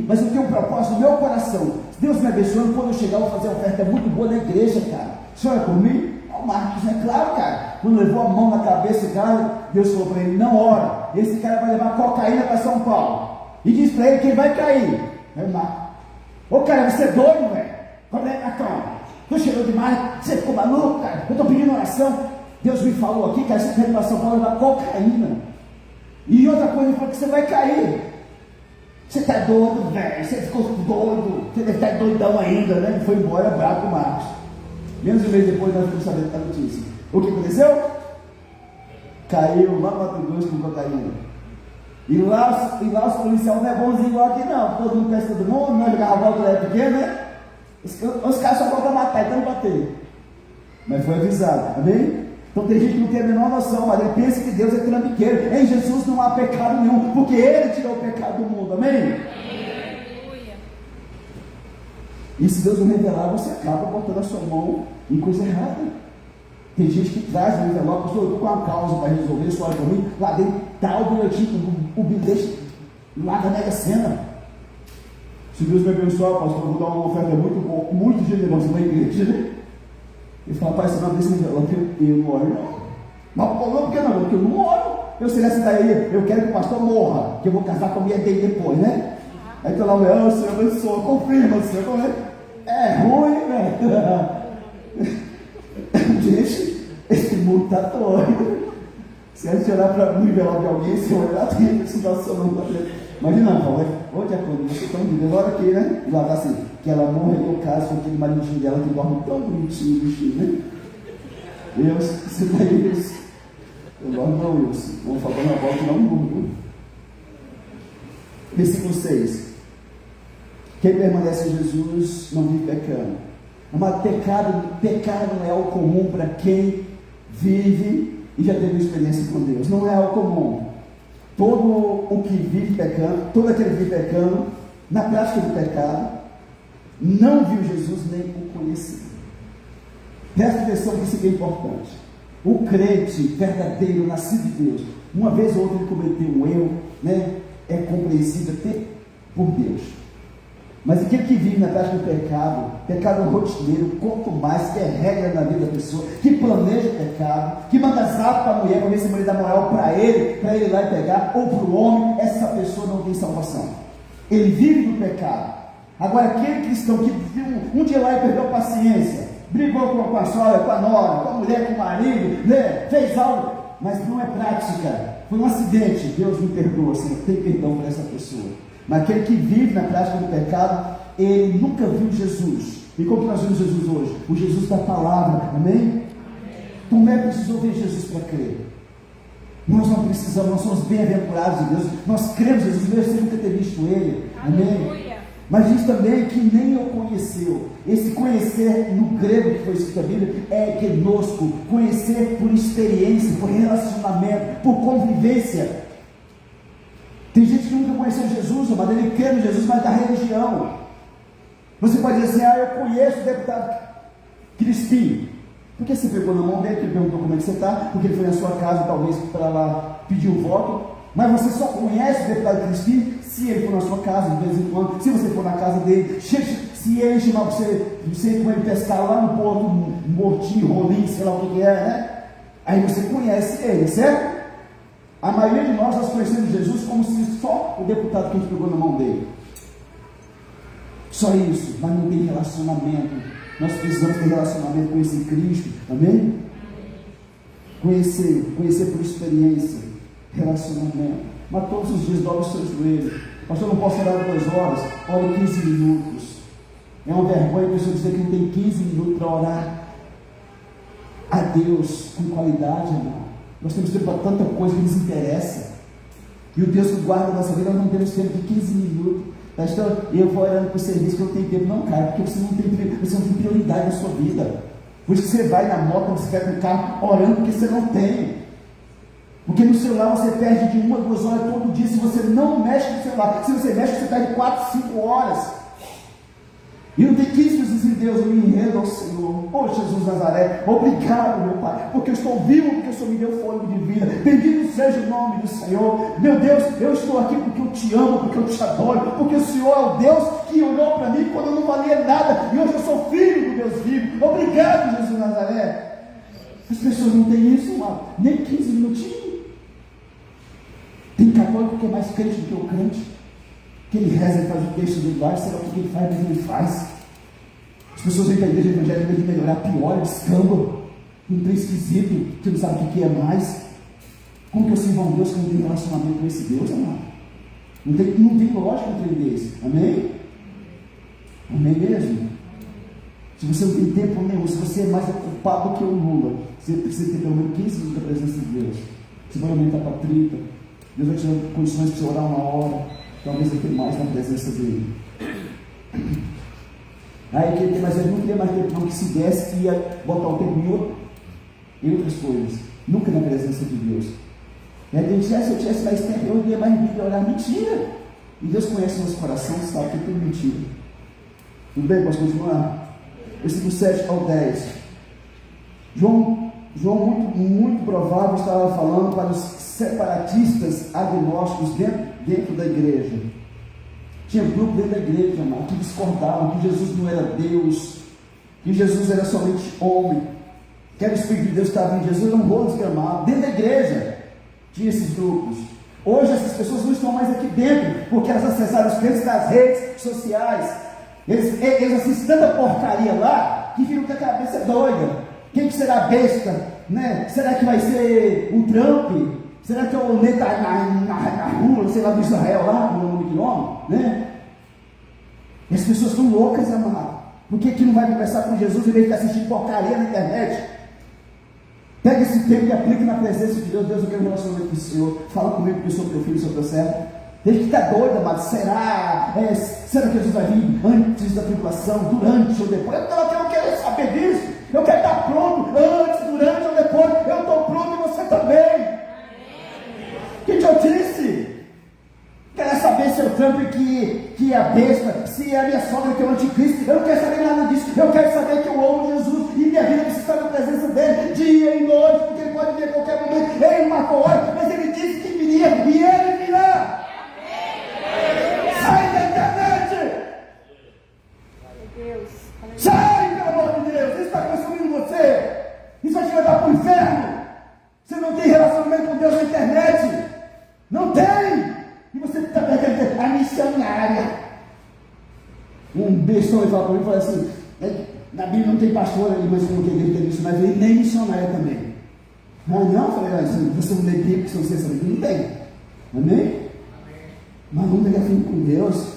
mas eu tenho um propósito no meu coração. Deus me abençoe, quando eu chegar eu vou fazer uma oferta muito boa na igreja, cara. Você olha por mim? Ó, Marcos, é claro, cara. Quando levou a mão na cabeça do cara, Deus falou para ele: não ora, esse cara vai levar cocaína para São Paulo. E diz para ele que ele vai cair. Aí o Marcos: ô cara, você é doido, velho? Como é, Marcão? Tu cheirou demais, você ficou maluco, cara? Eu estou pedindo oração. Deus me falou aqui, cara, você vai para São Paulo levar cocaína. E outra coisa, ele falou que você vai cair. Você está doido, velho? Você ficou doido. Você deve estar doidão ainda, né? Ele foi embora bravo com o Marcos. Menos de um mês depois nós ficamos sabendo da notícia. O que aconteceu? Caiu lá no Mato Grosso com cocaína. E lá os policiais não é bonzinho igual aqui não. Todo mundo pensa todo mundo, nós jogava bola quando era pequeno, né? Os caras só podem matar, então não bater. Mas foi avisado, amém? Então tem gente que não tem a menor noção, mas ele pensa que Deus é trambiqueiro. Em Jesus não há pecado nenhum, porque Ele tirou o pecado do mundo, amém? Aleluia. E se Deus não revelar, você acaba botando a sua mão em coisa errada. Tem gente que traz um envelope, pastor, eu estou com uma causa para resolver, isso olha para mim, lá dentro está o bilhetinho, o bilhete lá da Mega Sena. Se Deus me abençoar, pastor, eu vou dar uma oferta muito boa, muito generosa na igreja, né? Ele fala, pai, você não abre esse envelope, eu não oro não. Mas por que não? Porque eu não oro. Eu seria essa daí, eu quero que o pastor morra, que eu vou casar com a minha dele depois, né? Aí tu lá, o Senhor abençoa, confirma, Senhor, como é ruim, né? Gente, esse mundo está doido. Se a gente olhar para o envelope de alguém, se olhar, tem situação não está dentro. Imagina, Paulo, ô diácono, vocês estão vivendo agora aqui, né? E lá está assim, que ela morra e eu caso com aquele maridinho dela que dorme tão bonitinho, bichinho, né? Deus, você está aí, isso. Eu dormo não, Wilson. Vamos falar na volta, não mundo. Versículo 6. Quem permanece em Jesus não vive pecando. Mas pecado não é algo comum para quem vive e já teve uma experiência com Deus. Não é algo comum. Todo o que vive pecando, todo aquele que vive pecando, na prática do pecado, não viu Jesus nem o conheceu. Presta atenção que isso aqui é importante. O crente verdadeiro, nascido de Deus, uma vez ou outra ele cometeu um erro, né? É compreensível até por Deus. Mas aquele que vive na prática do pecado rotineiro, quanto mais que é regra na vida da pessoa, que planeja o pecado, que manda zap para a mulher, para ver se a mulher dá moral para ele ir lá e pegar, ou para o homem, essa pessoa não tem salvação. Ele vive no pecado. Agora, aquele cristão que um dia lá e perdeu a paciência, brigou com a sogra, com a nora, com a mulher, com o marido, né? Fez algo, mas não é prática, foi um acidente. Deus me perdoa, Senhor, tem perdão para essa pessoa. Mas aquele que vive na prática do pecado, ele nunca viu Jesus. E como que nós vimos Jesus hoje? O Jesus da palavra, amém? Tomé precisou ver Jesus para crer. Nós não precisamos, nós somos bem-aventurados de Deus, nós cremos em Jesus, mesmo sem nunca ter visto Ele, amém? Mas diz também que nem o conheceu. Esse conhecer no grego que foi escrito na Bíblia é gnosco, conhecer por experiência, por relacionamento, por convivência. Tem gente que nunca conheceu Jesus, mas ele crê no Jesus, mas da religião. Você pode dizer assim, eu conheço o deputado Crispim. Por que você pegou na mão dele, que ele perguntou como é que você está, porque ele foi na sua casa, talvez, para lá pedir o voto. Mas você só conhece o deputado Crispim se ele for na sua casa, de vez em quando, se você for na casa dele, se ele chamar você ir com ele pescar lá no porto, mortinho, rolinho, sei lá o que é, né? Aí você conhece ele, certo? A maioria de nós conhecemos Jesus como se só o deputado que a gente pegou na mão dele. Só isso, mas não tem relacionamento. Nós precisamos ter relacionamento com esse Cristo, amém? Conhecer por experiência, relacionamento. Mas todos os dias dobre os seus joelhos. Pastor, eu não posso orar 2 horas, ore 15 minutos. É uma vergonha a pessoa dizer que não tem 15 minutos para orar a Deus com qualidade, irmão. Nós temos tempo para tanta coisa que nos interessa. E o Deus que guarda a nossa vida, nós não temos tempo de 15 minutos. Pastor, eu vou orando para o serviço que eu não tenho tempo. Não, cara, porque você não tem prioridade na sua vida. Por isso que você vai na moto, na bicicleta, no carro, orando porque você não tem. Porque no celular você perde de 1 a 2 horas todo dia. Se você não mexe no celular, se você mexe, você perde 4, 5 horas. E não tem 15 minutos em Deus, eu me rendo ao Senhor. Oh Jesus Nazaré, obrigado, meu Pai, porque eu estou vivo, porque o Senhor me deu fôlego de vida. Bendito seja o nome do Senhor. Meu Deus, eu estou aqui porque eu te amo, porque eu te adoro, porque o Senhor é o Deus que olhou para mim quando eu não valia nada, e hoje eu sou filho do Deus vivo. Obrigado, Jesus Nazaré. As pessoas não têm isso, irmão, nem 15 minutinhos. Tem católico que é mais crente do que o crente, que ele reza, ele faz o texto do lar, sei lá o que ele faz, mas ele faz. As pessoas vêm para a igreja evangélica de melhorar, pior, descamba, um trem esquisito, que não sabe o que é mais. Como que eu sirvo a um Deus que não tem relacionamento com esse Deus, amado? Não tem lógica um trem desse, amém? Amém mesmo? Se você não tem tempo nenhum, se você é mais ocupado que o Lula, você precisa ter pelo menos 15 minutos da presença de Deus. Você vai aumentar para 30, Deus vai te dar condições para você orar 1 hora, talvez até mais na presença dele. Aí quem tem mais, ele não queria mais tempo, não, que se desse, que ia botar o tempo em outro. em outras coisas, nunca na presença de Deus. E aí, se eu tivesse mais tempo, eu iria mais Bíblia olhar. Mentira! E Deus conhece o nosso coração, sabe que é tudo mentira. Tudo bem? Posso continuar? Versículo 7 ao 10. João muito provável estava falando para os separatistas agnósticos dentro da igreja. Tinha grupo dentro da igreja, amado, que discordavam que Jesus não era Deus, que Jesus era somente homem, que era o Espírito de Deus que estava em Jesus, era um rolo desgramado. Dentro da igreja tinha esses grupos. Hoje essas pessoas não estão mais aqui dentro, porque elas acessaram os crentes das redes sociais. Eles assistem tanta porcaria lá, que ficam com a cabeça doida. Quem que será a besta? Né? Será que vai ser o Trump? Será que é o Netanyahu, sei lá, do Israel lá, no nome de nome? Né? E as pessoas estão loucas, amado. Por que não vai conversar com Jesus em vez de assistir porcaria na internet? Pega esse tempo e aplica na presença de Deus. Deus, eu quero um relacionamento com o Senhor. Fala comigo porque eu sou teu filho, sou teu servo. Tem que ficar doido, amado. Será que Jesus vai vir antes da tribulação, durante ou depois? Eu quero saber disso. Eu quero estar pronto antes, durante ou depois. Eu estou pronto e você também. Que idiotice! Quero saber se é o Trump que é a besta, se é a minha sogra que é o anticristo. Eu não quero saber nada disso. Eu quero saber que eu amo Jesus e minha vida precisa estar na presença dele, dia e noite, porque ele pode vir a qualquer momento. Ele marcou hora, mas ele disse que viria e ele virá. Sai da internet! Sai, pelo amor de Deus! Isso está consumindo você! Isso vai te levar para o inferno! Você não tem relacionamento com Deus na internet! Não tem! E você está perdendo a missionária. Um bestão ele fala para mim e fala assim: na Bíblia não tem pastor ali, mas como que ele tem missionária? E nem missionária também. Não, eu falei, você não tem Bíblia, que você sabe que não tem. Amém? Mas não tem afim com Deus.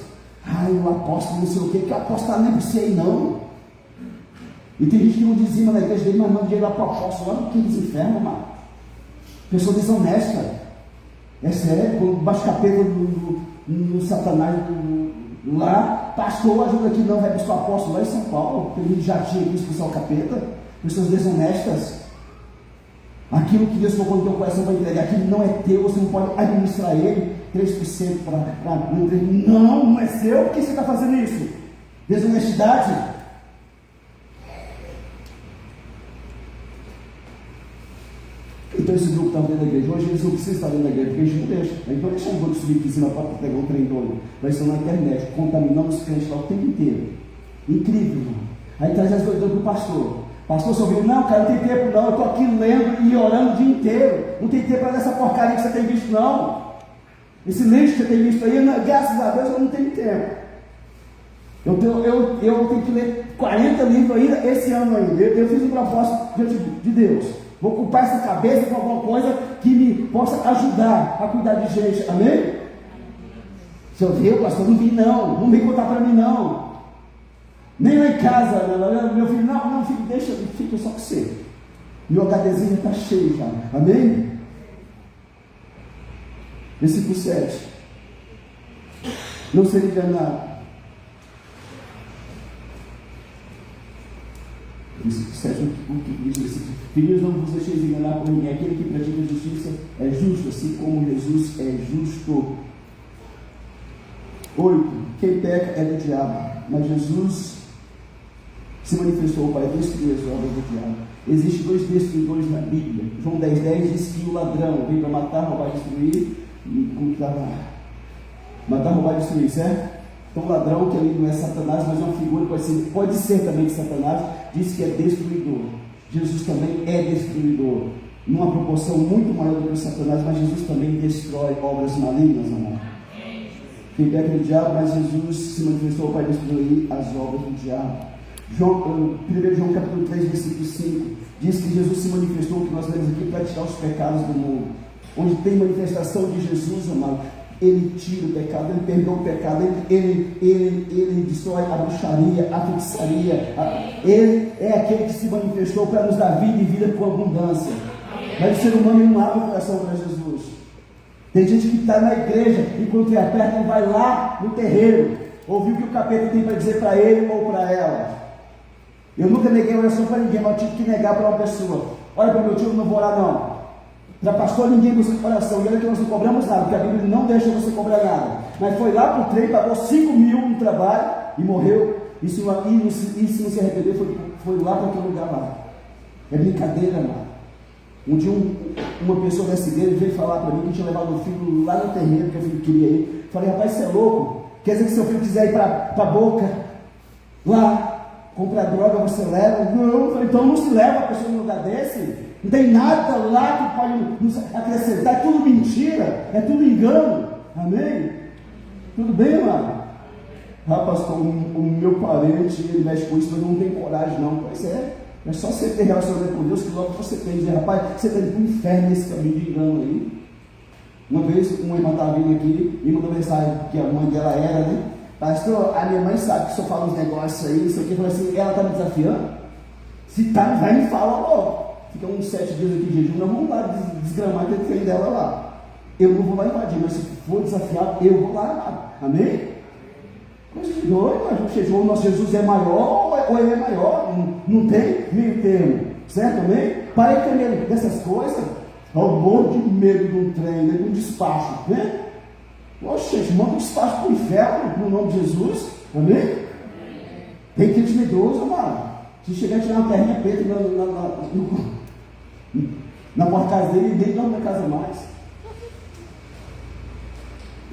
O apóstolo não sei o que o apóstolo nem precisa ir, não. E tem gente que não dizima na igreja dele, mas manda dinheiro lá para o apóstolo, lá no que eles inferno, mano. Pessoa desonesta. É sério, quando baixa o capeta no Satanás lá, pastor, ajuda aqui, não, vai buscar o apóstolo lá em São Paulo, porque ele já tinha que expulsar o capeta. Pessoas desonestas. Aquilo que Deus colocou no teu coração para entregar, aquilo não é teu, você não pode administrar ele 3% para não é seu. Por que você está fazendo isso? Desonestidade. Então esse grupo estava dentro da igreja. Hoje eles não precisam estar dentro da igreja, porque a gente não deixa. Então deixa um grupo subir aqui em cima para pegar um trem doido. Vai estar na internet, contaminando os crentes lá o tempo inteiro. Incrível, irmão. Aí traz as doidas para o pastor. Pastor só viu, não, cara, não tem tempo não. Eu estou aqui lendo e orando o dia inteiro. Não tem tempo para essa porcaria que você tem visto, não. Esse lixo que você tem visto aí, não, graças a Deus eu não tenho tempo. Eu tenho que ler 40 livros ainda, esse ano ainda. Eu fiz um propósito diante de Deus. Vou ocupar essa cabeça com alguma coisa que me possa ajudar a cuidar de gente. Amém? Se eu ver, pastor, não vi não. Não vem contar para mim não. Nem lá em casa, meu filho, não, filho, deixa, fica só com você. Meu HDzinho está cheio já. Amém? Versículo 7. Não seria enganado. Versículo 7, o que diz esse? Filhos, não vos deixeis enganar por ninguém. Aquele que pratica a justiça é justo, assim como Jesus é justo. 8. Quem peca é do diabo, mas Jesus se manifestou para destruir as obras do diabo. Existem dois destruidores na Bíblia. João 10,10 diz que o ladrão veio para matar, roubar e destruir. Matar, roubar e destruir, certo? Então o ladrão, que ali não é Satanás, mas é uma figura, pode ser também de Satanás, diz que é destruidor. Jesus também é destruidor, numa proporção muito maior do que o Satanás, mas Jesus também destrói obras malignas, amor. Quem peca é o diabo, mas Jesus se manifestou para destruir as obras do diabo. 1 João capítulo 3, versículo 5, diz que Jesus se manifestou, que nós lemos aqui, para tirar os pecados do mundo. Onde tem manifestação de Jesus, amado, ele tira o pecado, ele perdoa o pecado, ele destrói a bruxaria, a feitiçaria. Ele é aquele que se manifestou para nos dar vida e vida com abundância. Mas o ser humano não abre o coração para Jesus. Tem gente que está na igreja e quando aperta, ele vai lá no terreiro, ouvir o que o capeta tem para dizer para ele ou para ela. Eu nunca neguei oração para ninguém, mas eu tive que negar para uma pessoa. Olha para meu tio, não vou orar não. Para pastor ninguém busca oração. E olha que nós não cobramos nada, porque a Bíblia não deixa você cobrar nada. Mas foi lá para o trem, pagou 5 mil no trabalho e morreu. E se não se arrepender, foi lá para aquele lugar lá. É brincadeira, mano. Um dia uma pessoa dessa igreja veio falar para mim que tinha levado o filho lá no terreno, que o filho queria ir. Falei, rapaz, você é louco? Quer dizer que seu filho quiser ir para a boca, lá, comprar droga, você leva? Não. Falei, então não se leva a pessoa num lugar desse. Não tem nada lá que pode nos acrescentar. É tudo mentira, é tudo engano. Amém? Tudo bem, mano? Ah, pastor, o meu parente, ele mexe com isso, mas não tem coragem não. Pois é. É só você ter relacionamento com Deus que logo você tem. Dizer, rapaz, você está indo para o inferno nesse caminho de engano aí. Uma vez uma irmã estava vindo aqui e mandou mensagem que a mãe dela era, né? Pastor, a minha mãe sabe que o senhor fala uns negócios aí, isso aqui. Eu falei assim, ela está me desafiando? Se tá, vai me fala logo. Fica uns 7 dias aqui de jejum, nós vamos lá desgramar aquele trem dela lá. Eu não vou lá invadir, mas se for desafiar, eu vou lá. Amém? Coisa de doido, o nosso Jesus é maior ou ele é maior? Não tem meio termo, certo? Amém? Para de ter medo dessas coisas. Eu morro de medo de um trem, de um despacho, né? Oxe, gente, manda um despacho para o inferno no nome de Jesus, amém? Tem que ser medroso, mano. Se chegar a tirar uma terrinha preta na porta casa dele, nem não na casa mais.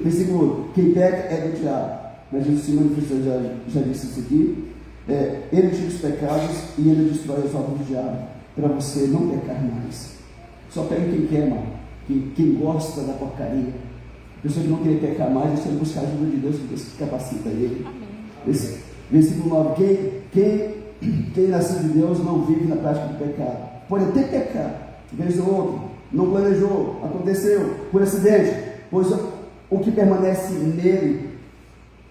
Versículo, quem peca é do diabo. Mas Jesus se manifestou, já disse isso aqui. Ele tira os pecados e ele destrói as obras do diabo, para você não pecar mais. Só pega quem quer, mano. Quem gosta da porcaria. Pessoa que não quer pecar mais, deixa ele buscar a ajuda de Deus, que Deus capacita ele. Versículo 9. Quem nasceu de Deus não vive na prática do pecado. Pode até pecar, vez ou outra, não planejou, aconteceu, por acidente, pois o que permanece nele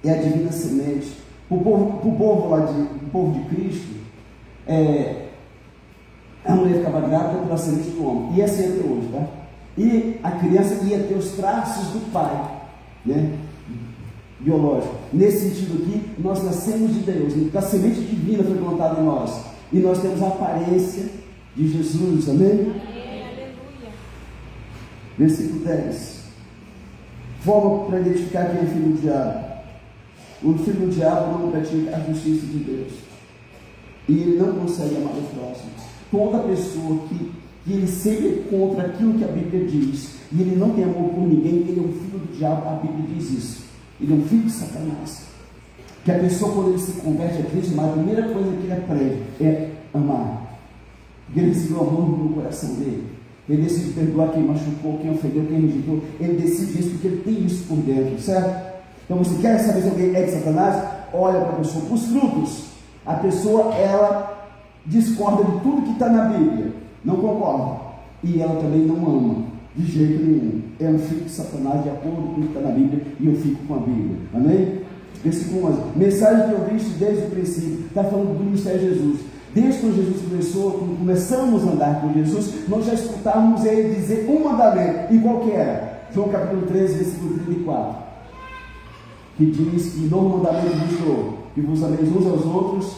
é a divina semente. O povo de Cristo, a mulher ficava grávida pela semente do homem, e assim até hoje, tá? E a criança ia ter os traços do pai, né? Biológico. Nesse sentido aqui, nós nascemos de Deus, a semente divina foi plantada em nós, e nós temos a aparência de Jesus, amém? Aleluia. Versículo 10. Forma para identificar quem é filho do diabo. O filho do diabo não pratica a justiça de Deus, e ele não consegue amar o próximo. Toda pessoa que ele sempre é contra aquilo que a Bíblia diz, e ele não tem amor por ninguém, ele é um filho do diabo. A Bíblia diz isso. Ele é um filho de Satanás. Que a pessoa, quando ele se converte a Cristo, a primeira coisa que ele aprende é amar. Porque ele recebeu amor no coração dele. Ele decide perdoar quem machucou, quem ofendeu, quem rejeitou. Ele decide isso porque ele tem isso por dentro, certo? Então você quer saber se alguém é de Satanás? Olha para a pessoa, para os frutos. A pessoa, ela discorda de tudo que está na Bíblia, não concorda, e ela também não ama de jeito nenhum. É um filho de Satanás, de acordo com o que está na Bíblia, e eu fico com a Bíblia, amém? Versículo 11, mensagem que eu ouviste desde o princípio, está falando do ministério de Jesus. Desde quando Jesus começou, quando começamos a andar com Jesus, nós já escutávamos ele dizer um mandamento, e qual que era? João capítulo 13, versículo 34, que diz que novo mandamento vos dou, que vos ameis uns aos outros,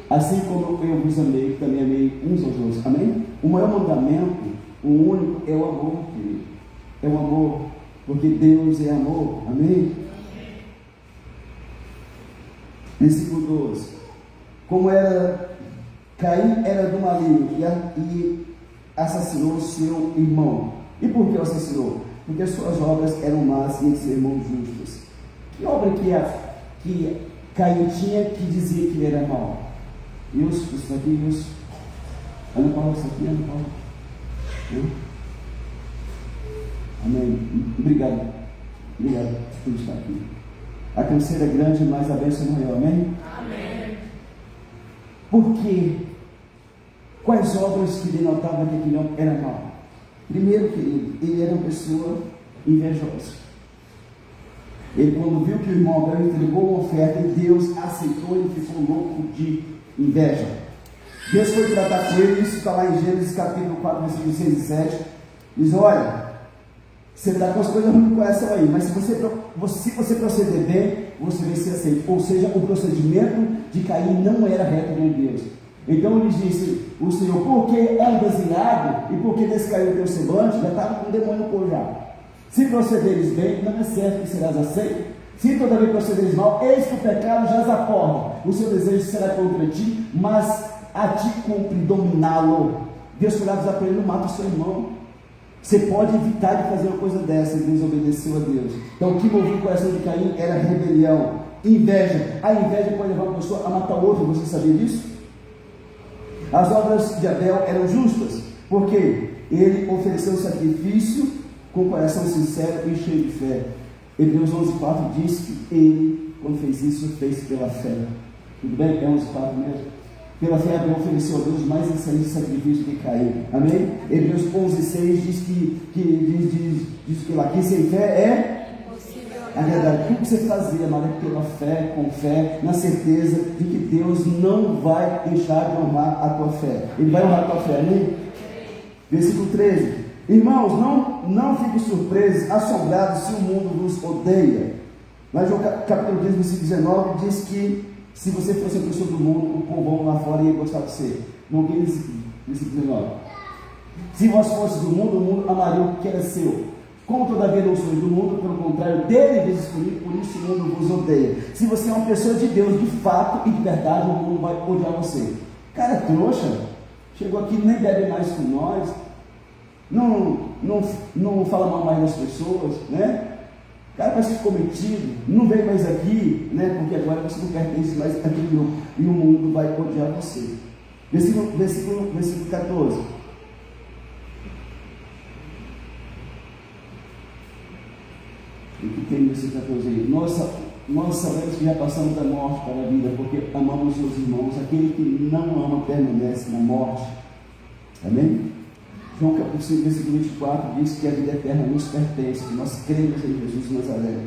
assim como eu vos amei, que também amei uns aos outros, amém? O maior mandamento, o único, é o amor, querido. É o amor, porque Deus é amor, amém? Versículo 12, como Caim era do maligno e assassinou seu irmão. E por que o assassinou? Porque as suas obras eram más e seus irmãos justos. Que obra que Caim tinha que dizia que ele era mau? Isso aqui, isso. Ana Paula, isso aqui, Ana Paula. Amém. Obrigado por estar aqui. A canseira é grande, mas a bênção é maior, amém? Amém. Por quê? Quais obras que denotavam que aquele homem era mau? Primeiro, querido, ele era uma pessoa invejosa. Ele, quando viu que o irmão Abel entregou uma oferta e Deus aceitou, ele ficou louco de inveja. Deus foi tratar com ele, isso está lá em Gênesis capítulo 4, versículos 6 e 7. Diz: olha, você está com as coisas ruins no coração aí, mas se você proceder bem, você vai ser aceito. Ou seja, o procedimento de Caim não era reto diante de Deus. Então lhes disse o Senhor: por que andas irado e por que descaiu o teu semblante? Já estava com o demônio por já. Se procederes bem, não é certo que serás aceito. Se todavia procederes mal, eis que o pecado jaz à porta. O seu desejo será contra ti, mas a ti cumpre dominá-lo. Deus foi lá desaparecer, não mata o seu irmão. Você pode evitar de fazer uma coisa dessa. Deus obedeceu a Deus. Então o que movia o coração de Caim era rebelião, inveja. A inveja pode levar uma pessoa a matar outra. Você sabia disso? As obras de Abel eram justas, porque ele ofereceu o sacrifício com o coração sincero e cheio de fé. Hebreus 11:4 diz que ele, quando fez isso, fez pela fé. Tudo bem? É 11:4 mesmo. Pela fé, Abel ofereceu a Deus mais excelente sacrifício que Caim. Amém? Hebreus 11:6 diz que lá, que sem fé é agradar. O que você fazia, amado, é pela fé, com fé, na certeza de que Deus não vai deixar de honrar a tua fé. Ele vai honrar a tua fé, amém? Versículo 13. Irmãos, não fiquem surpresos, assombrados se o mundo vos odeia. Lá João capítulo 15, versículo 19 diz que se você fosse a pessoa do mundo, o povão lá fora ia gostar de você. João 15, versículo 19. Se vós fosseis do mundo, o mundo amaria o que era seu. Como todavia não sois do mundo, pelo contrário, dele vos escolhi, por isso o mundo vos odeia. Se você é uma pessoa de Deus, de fato e de verdade, o mundo vai odiar você. Cara trouxa, chegou aqui, nem bebe mais com nós, não fala mal mais das pessoas, né? O cara parece cometido, não vem mais aqui, né? Porque agora você não pertence mais àquele grupo, e o mundo vai odiar você. Versículo 14. O que tem nesse 14 aí? Nós sabemos que já passamos da morte para a vida, porque amamos os irmãos. Aquele que não ama permanece na morte. Amém? João capítulo 5, versículo 24 diz que a vida eterna nos pertence, que nós cremos em Jesus de Nazaré.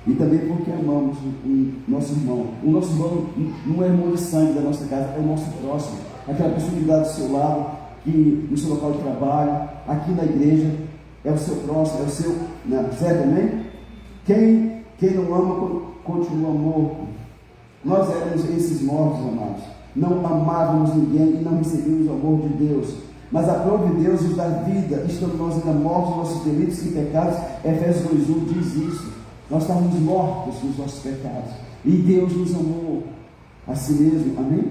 E também porque amamos o nosso irmão. O nosso irmão não é irmão de sangue da nossa casa, é o nosso próximo. Aquela pessoa que está do seu lado, que no seu local de trabalho, aqui na igreja, é o seu próximo, é o seu. Não, certo, amém? Quem não ama continua morto. Nós éramos esses mortos, amados. Não amávamos ninguém e não recebíamos o amor de Deus. Mas a prova de Deus nos dá vida, estando nós ainda mortos nos nossos delitos e pecados. Efésios 2:1 diz isso. Nós estávamos mortos nos nossos pecados. E Deus nos amou a si mesmo. Amém?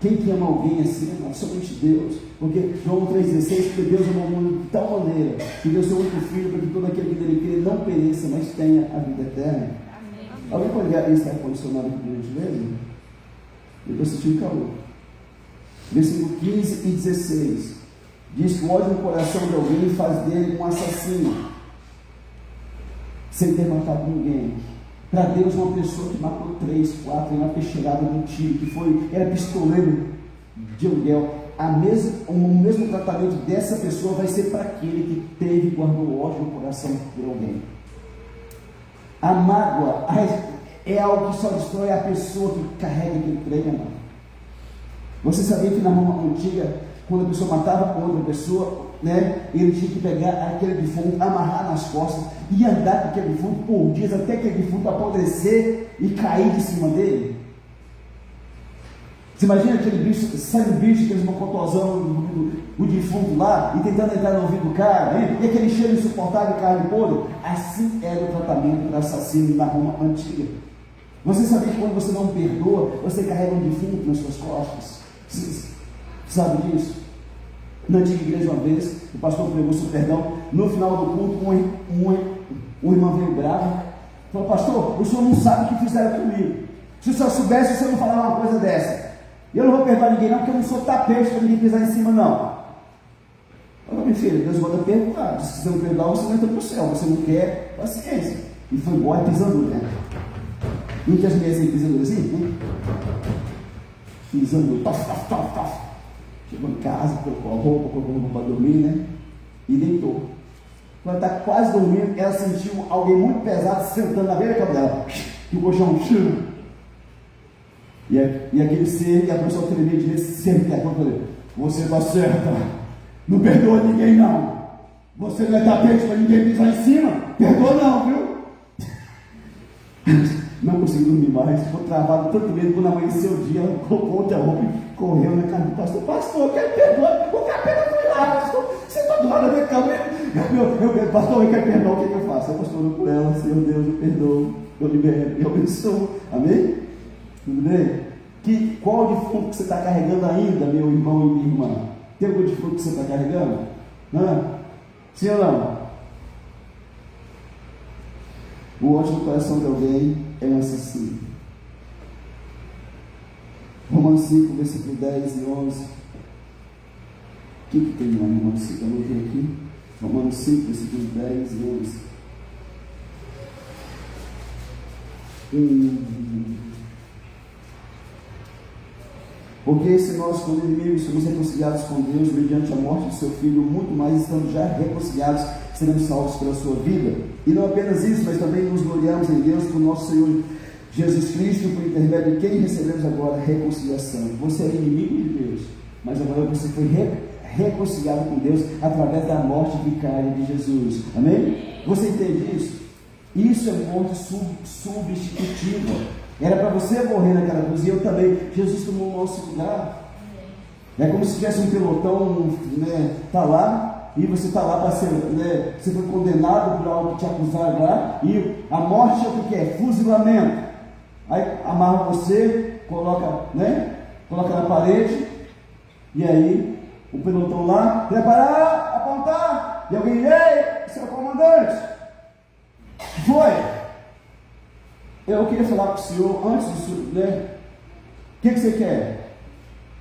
Quem que ama alguém assim? Somente Deus. Porque João 3,16, porque Deus amou o mundo de tal maneira que deu seu único filho para que todo aquele que nele crê não pereça, mas tenha a vida eterna. Amém. Alguém pode ligar esse ar-condicionado aqui por gentileza? Eu estou sentindo calor. Versículo 15 e 16 diz que o ódio no coração de alguém faz dele um assassino, sem ter matado ninguém. Para Deus, uma pessoa que matou 3, 4 em uma peixeirada no tiro, era pistoleiro de aluguel, o mesmo tratamento dessa pessoa vai ser para aquele que teve e guardou ódio no coração por alguém. A mágoa é algo que só destrói a pessoa que carrega aquele trem, amado. Você sabia que na Roma antiga, quando a pessoa matava outra pessoa, né, ele tinha que pegar aquele defunto, amarrar nas costas e andar com aquele defunto por dias até aquele defunto apodrecer e cair de cima dele? Você imagina aquele bicho, sai um bicho, aqueles mocotozão, o defunto lá, e tentando entrar no ouvido do cara, hein? E aquele cheiro insuportável de carne podre? Assim era o tratamento para assassino na Roma antiga. Você sabia que quando você não perdoa, você carrega um defunto nas suas costas? Você sabe disso? Na antiga igreja, uma vez, o pastor pregou sobre perdão. No final do culto, um irmão veio bravo, falou: pastor, o senhor não sabe o que fizeram comigo. Se o senhor soubesse, o senhor não falava uma coisa dessa. Eu não vou perdoar ninguém não, porque eu não sou tapete para ninguém pisar em cima não. Falei: meu filho, Deus manda perdoar. Se você não perdoar, você não entra para o céu. Você não quer, paciência. E foi embora pisando, né? Não tem as mulheres aí pisando assim, né? Pisando, tof. Chegou em casa, colocou a roupa para dormir, né? E deitou. Quando está quase dormindo, ela sentiu alguém muito pesado sentando na beira da cama dela. Que o colchão chama. E aquele ser, e a pessoa tremia de nesse ser, que eu falei: você está certa, não perdoa ninguém não. Você não é tapete para ninguém pisar em cima, perdoa não, viu? não consegui dormir mais, ficou travado tanto medo. Quando amanheceu o dia, ela colocou outra roupa e correu na casa do pastor. Pastor, eu quero perdão. O capeta foi lá, pastor. Você está do lado da minha cama. Pastor, eu quero perdão. O que eu faço? Eu pastor por ela, Senhor Deus, eu perdoo, eu libero, eu abençoo. Amém? Tudo bem? Qual defunto que você está carregando ainda, meu irmão e minha irmã? Tem algum defunto que você está carregando? Sim ou não? O ódio no coração de alguém é um assassino. Romanos 5, versículo 10 e 11. O que tem lá em Romanos 5? Eu não vi aqui. Romanos 5, versículo 10 e 11. Porque se nós, como inimigos, somos reconciliados com Deus mediante a morte de seu Filho, muito mais estando já reconciliados, seremos salvos pela sua vida. E não apenas isso, mas também nos gloriamos em Deus por nosso Senhor Jesus Cristo, por intermédio de quem recebemos agora a reconciliação. Você é inimigo de Deus, mas agora você foi reconciliado com Deus através da morte vicária de Jesus. Amém? Você entende isso? Isso é morte substitutiva. Era para você morrer naquela cruz e eu também. Jesus tomou o nosso lugar. É como se tivesse um pelotão, tá lá, e você está lá para ser, você foi condenado por algo que te acusaram lá, e a morte é o que é? Fuzilamento. Aí amarra você, coloca na parede, e aí o pelotão lá, preparar, apontar, e alguém, ei, seu comandante, foi. Eu queria falar para o senhor, antes disso, o que você quer?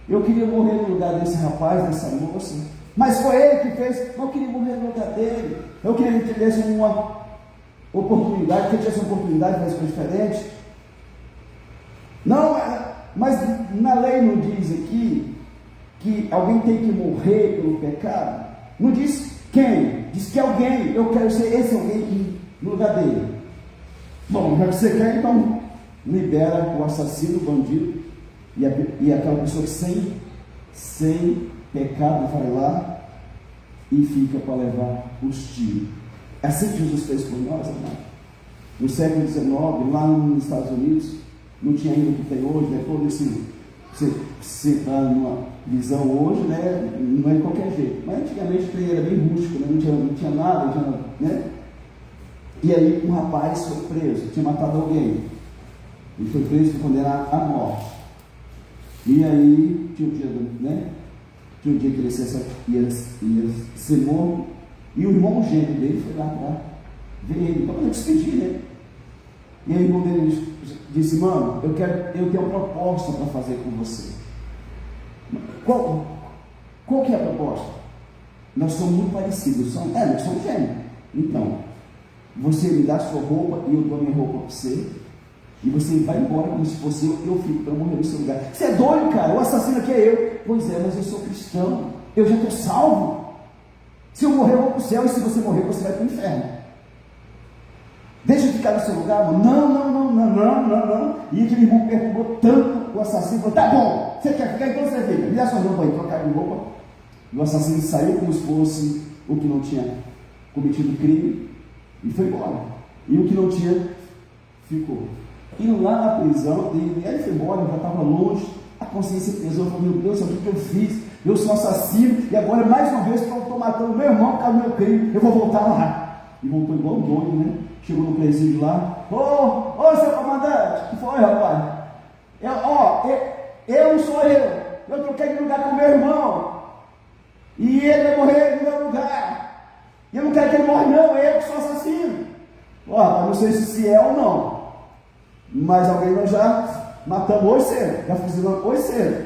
Eu queria morrer no lugar desse rapaz, dessa moça, mas foi ele que fez. Eu queria morrer no lugar dele. Eu queria que ele tivesse uma oportunidade, que ele tivesse uma oportunidade de fazer coisa diferente. Não, mas na lei não diz aqui que alguém tem que morrer pelo pecado. Não diz quem, diz que alguém. Eu quero ser esse alguém no lugar dele. Bom, já que você quer, então libera o assassino, o bandido e aquela pessoa que sem pecado vai lá e fica para levar os tiros. É assim que Jesus fez por nós, amado. No século XIX, lá nos Estados Unidos, não tinha ainda o que tem hoje, todo esse, você está numa visão hoje, não é de qualquer jeito. Mas antigamente o trem era bem rústico, não tinha nada, E aí um rapaz foi preso, tinha matado alguém. Ele foi preso e foi condenado à morte. E aí tinha um dia que ele ia ser morto. E o irmão gêmeo dele foi lá para ver ele, para poder despedir, E aí o irmão dele disse, mano, eu tenho uma proposta para fazer com você. Qual que é a proposta? Nós somos muito parecidos, nós somos gêmeos. Então, você me dá sua roupa e eu dou a minha roupa para você, e você vai embora como se fosse eu fico para morrer no seu lugar. Você é doido, cara, o assassino aqui é eu. Pois é, mas eu sou cristão, eu já estou salvo. Se eu morrer, eu vou para o céu, e se você morrer, você vai para o inferno. Deixa eu ficar no seu lugar, mano. Não. E aquele irmão perturbou tanto o assassino, falou, tá bom, você quer ficar, então você fica, me dá sua roupa aí, trocar de roupa. E o assassino saiu como se fosse o que não tinha cometido crime, e foi embora. E o que não tinha, ficou. E lá na prisão, ele foi embora, já estava longe, a consciência pesou, falou, meu Deus, o que eu fiz? Eu sou assassino, e agora mais uma vez estou matando meu irmão por causa do meu crime, eu vou voltar lá. E voltou igual um doido, Chegou no presídio lá, ô seu comandante, o que foi, rapaz? Eu não sou eu troquei de lugar com meu irmão, e ele vai morrer no meu lugar. E eu não quero que ele morra, não, eu que sou assassino. Rapaz, não sei se é ou não, mas alguém nós já matamos hoje cedo, já fuzilamos hoje cedo.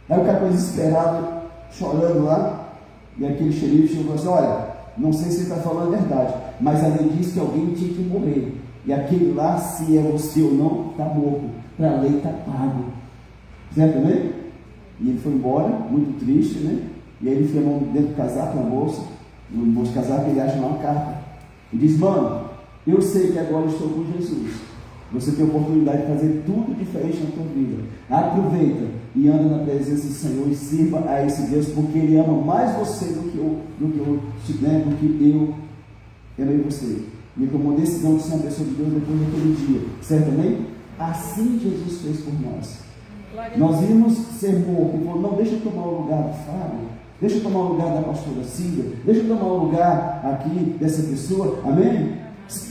Aí o cara ficou desesperado, chorando lá, e aquele xerife chegou e falou assim, olha, não sei se ele está falando a verdade, mas a lei diz que alguém tinha que morrer, e aquele lá, se é você ou não, está morto, para a lei está pago. Certo, né? E ele foi embora, muito triste, E aí ele foi dentro do casaco, na bolsa, no bolso do casaco, ele acha uma carta, e diz, mano, eu sei que agora estou com Jesus, você tem a oportunidade de fazer tudo diferente na tua vida, aproveita e anda na presença do Senhor e sirva a esse Deus, porque Ele ama mais você do que eu amei você. E ele tomou a decisão de ser uma pessoa de Deus depois daquele dia. Certo, amém? Assim Jesus fez por nós. Nós íamos ser mortos. Ele falou, não, deixa eu tomar o lugar do Fábio. Deixa eu tomar o lugar da pastora Cida. Deixa eu tomar o lugar aqui dessa pessoa. Amém?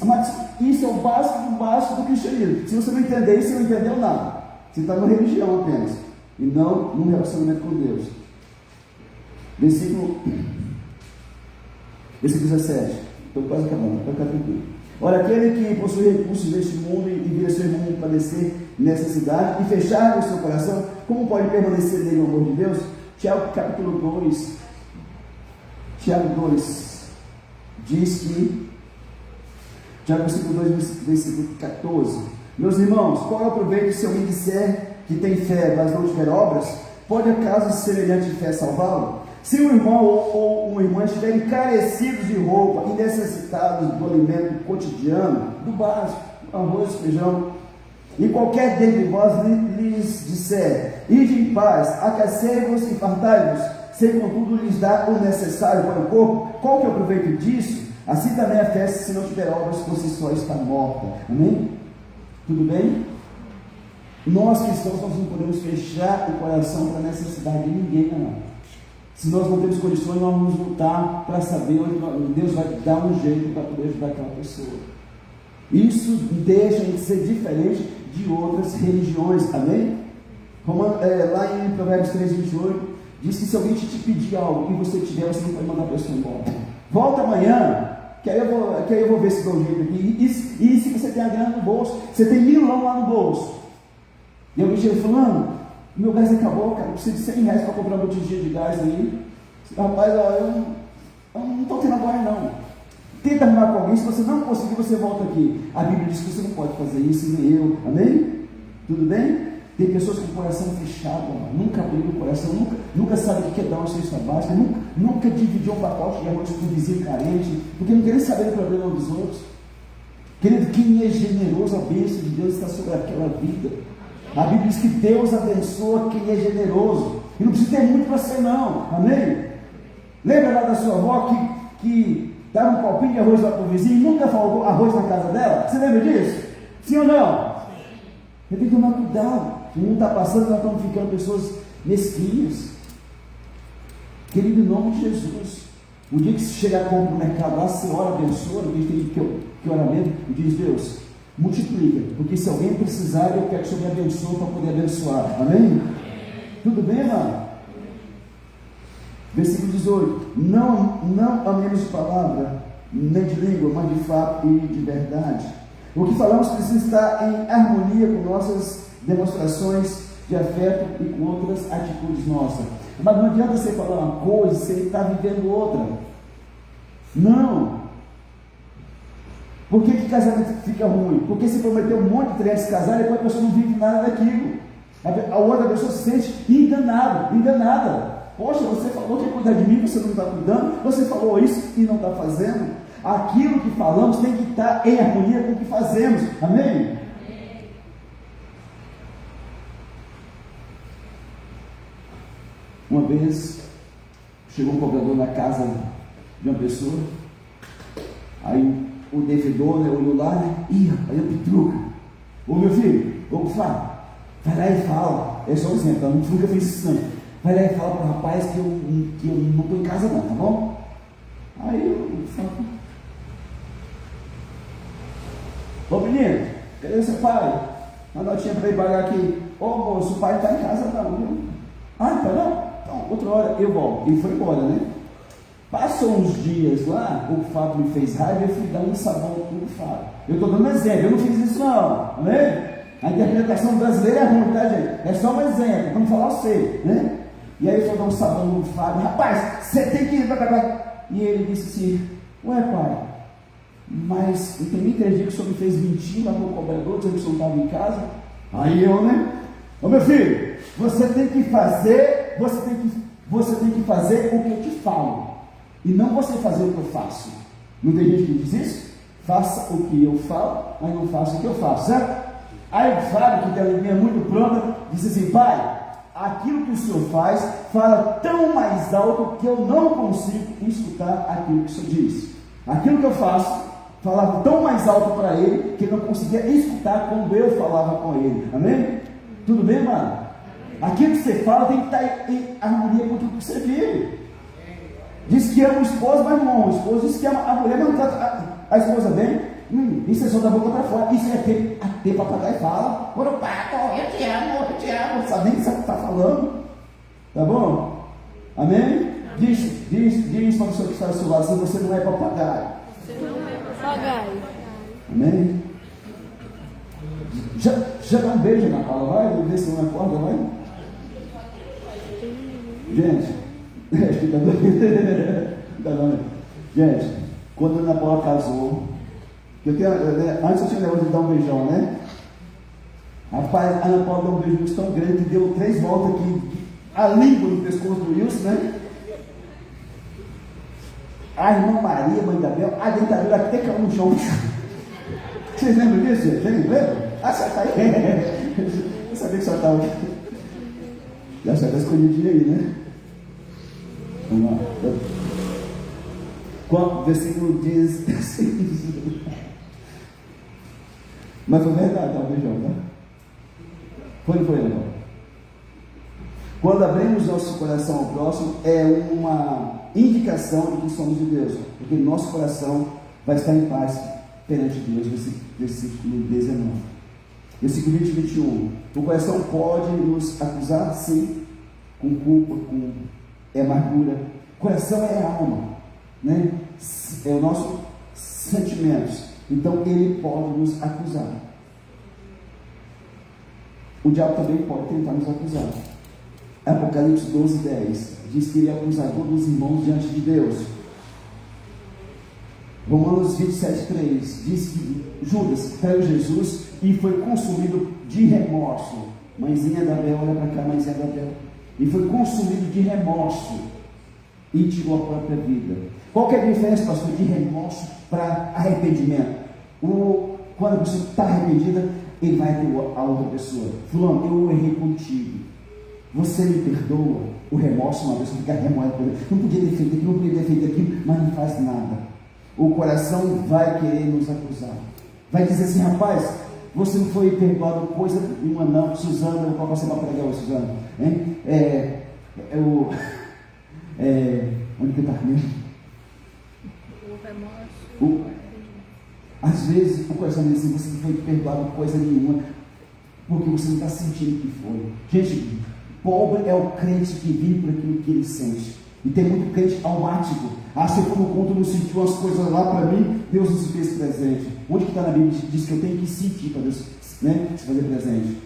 Mas isso é o básico do básico do cristianismo. Se você não entender isso, você não entendeu nada. Você está numa religião apenas. E não num relacionamento com Deus. Versículo 17. Estou quase acabando. Estou ficar tranquilo. Ora, aquele que possui recursos deste mundo e vira seu irmão padecer nessa cidade e fechar o seu coração, como pode permanecer nele o amor de Deus? Tiago capítulo 2, Tiago 2, diz que, Tiago versículo 2, versículo 14, meus irmãos, qual é o proveito se alguém disser que tem fé, mas não tiver obras? Pode acaso semelhante fé salvá-lo? Se um irmão ou uma irmã estiverem carecidos de roupa e necessitados do alimento cotidiano, do básico, arroz, feijão, e qualquer dentre vós lhes disser, ide em paz, aquecei-vos e fartai-vos, sem contudo lhes dar o necessário para o corpo, qual que é o proveito disso? Assim também a fé, se não tiver obras, por si só está morta. Amém? Tudo bem? Nós cristãos nós não podemos fechar o coração para a necessidade de ninguém, não. Se nós não temos condições, nós vamos lutar para saber onde Deus vai dar um jeito para poder ajudar aquela pessoa. Isso deixa a gente ser diferente de outras religiões, amém? Como, lá em Provérbios 3:28, diz que se alguém te pedir algo e você tiver, você não pode mandar a pessoa embora. Volta amanhã, que aí eu vou ver se dá um jeito aqui. E se você tem a grana no bolso, você tem milão lá no bolso. E alguém chega falando, meu gás acabou, cara, eu preciso de 100 reais para comprar uma botijinha de gás aí. Rapaz, ó, eu não estou tendo agora não. Tenta arrumar com alguém, se você não conseguir, você volta aqui. A Bíblia diz que você não pode fazer isso, nem eu, amém? Tudo bem? Tem pessoas com o coração fechado, nunca abriu o coração, nunca sabe o que é dar uma cesta básica, nunca dividiu um pacote de arroz com um vizinho carente, porque não quer nem saber do problema dos outros. Querido, quem é generoso, a bênção de Deus está sobre aquela vida. A Bíblia diz que Deus abençoa quem é generoso. E não precisa ter muito para ser não, amém? Lembra lá da sua avó que dava um copinho de arroz lá para o vizinho e nunca faltou arroz na casa dela? Você lembra disso? Sim ou não? Eu tenho que tomar cuidado. O mundo está passando, nós estamos ficando pessoas mesquinhas. Querido, em nome de Jesus, o dia que você chegar a comprar no mercado lá, você ora, abençoa, a gente tem que orar mesmo, e diz, Deus, multiplica, porque se alguém precisar, eu quero que o Senhor me abençoe para poder abençoar, amém? Tudo bem, irmão? Versículo 18, não amemos de palavra, nem de língua, mas de fato e de verdade. O que falamos precisa estar em harmonia com nossas demonstrações de afeto e com outras atitudes nossas. Mas não adianta você falar uma coisa se ele está vivendo outra. Não. Por que casamento fica ruim? Porque se prometeu um monte de trem se casar e depois a pessoa não vive nada daquilo. A outra pessoa se sente enganada. Poxa, você falou que ia cuidar de mim, você não está cuidando. Você falou isso e não está fazendo. Aquilo que falamos tem que estar em harmonia com o que fazemos. Amém? Uma vez chegou um cobrador na casa de uma pessoa. Aí o devedor, né, olhou lá, né? Ih, rapaz, eu pitruca. Ô meu filho, ô Fábio, vai lá e fala. É só um exemplo, eu nunca fiz isso não. Vai lá e fala para o rapaz que eu não estou em casa não, tá bom? Aí eu falo, ô menino, cadê seu pai? Uma notinha para ir pagar aqui. Ô moço, o pai não está em casa não, viu? Ah, não está não? Então, outra hora eu volto. E foi embora, né? Passou uns dias lá, o Fábio me fez raiva e eu fui dar um sabão para o Fábio. Eu estou dando um exemplo, eu não fiz isso não, amém? A interpretação brasileira é ruim, tá gente? É só um exemplo, vamos falar você, né? E aí eu fui dar um sabão no Fábio, rapaz, você tem que ir, e ele disse assim, ué pai, mas eu tenho 3 dias que o senhor me fez mentir lá com o cobrador, dizendo que o senhor não estava em casa. Aí eu, né? Ô meu filho, você tem que fazer o que eu te falo, e não você fazer o que eu faço. Não tem gente que diz isso? Faça o que eu falo, mas não faça o que eu faço, certo? Aí o Fábio, que tem a linha muito pronta, disse assim, pai, aquilo que o senhor faz, fala tão mais alto que eu não consigo escutar aquilo que o senhor diz. Aquilo que eu faço, falava tão mais alto para ele que ele não conseguia escutar quando eu falava com ele. Amém? Tudo bem, mano? Aquilo que você fala tem que estar em harmonia com tudo que você vive. Diz que ama o esposo, mas não ama o esposo. Diz que ama a mulher, mas não trata a esposa bem. Isso é só da boca para fora. Isso é ter papagaio fala. Quando eu te amo. Não sabe nem o que você está falando. Tá bom? Amém? Diz para a pessoa que está ao seu lado, se você não é papagaio. Você não é papagaio. Amém? Já dá um beijo na Paula, vai? Vê se não acorda, vai? Gente, acho que tá dando. Gente, quando a Ana Paula casou, antes eu tinha negócio de dar um beijão, né? Rapaz, a Ana Paula deu um beijo tão grande que deu 3 voltas aqui, a língua no pescoço do Wilson, né? A irmã Maria, mãe da Bel, a dentadura até caiu no chão. Vocês lembram disso, gente? Vocês lembram? Ah, você está aí. Eu sabia que você estava aqui. Já está escondidinho aí, né? Vamos lá. O versículo diz assim. Mas foi verdade, o beijão, tá? Foi ou não foi, não? Quando abrimos nosso coração ao próximo, é uma indicação de que somos de Deus, porque nosso coração vai estar em paz perante Deus. Versículo 19. Versículo 20 e 21. O coração pode nos acusar, sim, com culpa, com amargura. O coração é a alma, né? É o nosso sentimentos. Então ele pode nos acusar. O diabo também pode tentar nos acusar. Apocalipse 12:10 diz que ele é acusador dos irmãos diante de Deus. Romanos 27:3 diz que Judas traiu Jesus e foi consumido de remorso. Mãezinha da Bel, olha para cá, mãezinha da Bel. E foi consumido de remorso e tirou a própria vida. Qual que é a diferença, pastor, de remorso para arrependimento? Quando a pessoa está arrependida, ele vai ter a outra pessoa. Fulano, eu errei contigo. Você me perdoa? O remorso, uma pessoa fica remoendo por ele. Não podia ter feito aquilo, não podia ter feito aquilo, mas não faz nada. O coração vai querer nos acusar. Vai dizer assim, rapaz, você não foi perdoado coisa nenhuma não. Suzana, qual você vai pregar hoje, Suzana? Hein? Onde que está mesmo? O remorso. Às vezes o coração diz assim, você não foi perdoado coisa nenhuma, porque você não está sentindo o que foi. Gente, pobre é o crente que vive por aquilo que ele sente. E tem muito crente almático. Se eu for no culto, não sentiu as coisas lá para mim, Deus não se fez presente. Onde que está na Bíblia? Diz que eu tenho que sentir para Deus, né, se fazer presente.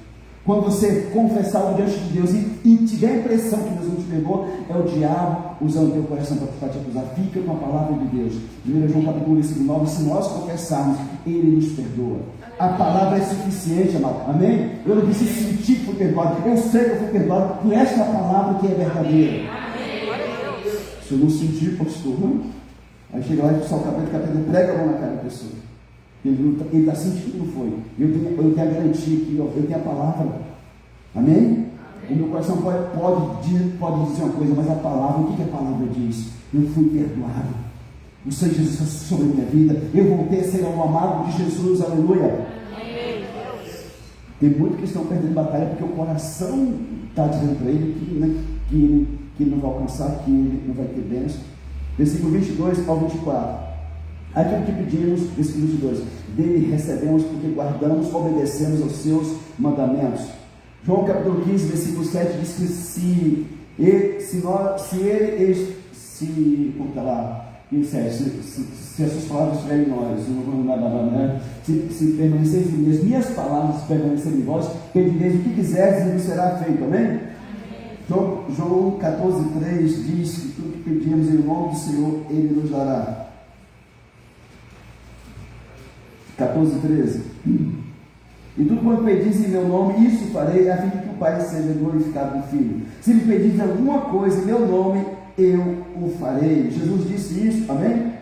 Quando você confessar algo diante de Deus e tiver a impressão que Deus não te pegou, é o diabo usando o teu coração para te acusar. Fica com a palavra de Deus. 1 João capítulo 9, se nós confessarmos, Ele nos perdoa. A palavra é suficiente, amado. Amém? Eu não preciso sentir que fui perdoado. Eu sei que eu fui perdoado por esta palavra que é verdadeira. Se eu não sentir, pastor, aí chega lá e o capeta prega a mão na cara da pessoa. Ele está sentindo que não foi. Eu tenho a garantia aqui, eu tenho a palavra. Amém? O meu coração pode dizer uma coisa, mas a palavra, o que a palavra diz? Eu fui perdoado. O Senhor Jesus sobre a minha vida. Eu voltei a ser um amado de Jesus. Aleluia. Tem muitos que estão perdendo batalha porque o coração está dizendo para ele que ele não vai alcançar, que ele não vai ter bênção. Versículo 22 ao 24. Aquilo que pedimos, versículo 22, dele recebemos porque guardamos, obedecemos aos seus mandamentos. João capítulo 15, versículo 7 diz que se as suas palavras estiverem em nós, se permanecerem em mim, as minhas palavras permanecerem em vós, pedireis o que quiseres e não será feito, amém? João 14,3 diz que tudo que pedimos em nome do Senhor, Ele nos dará. 14,13. E tudo quanto pedis em meu nome, isso farei, a fim de que o Pai seja glorificado no Filho. Se me pedis alguma coisa em meu nome, eu o farei. Jesus disse isso, amém?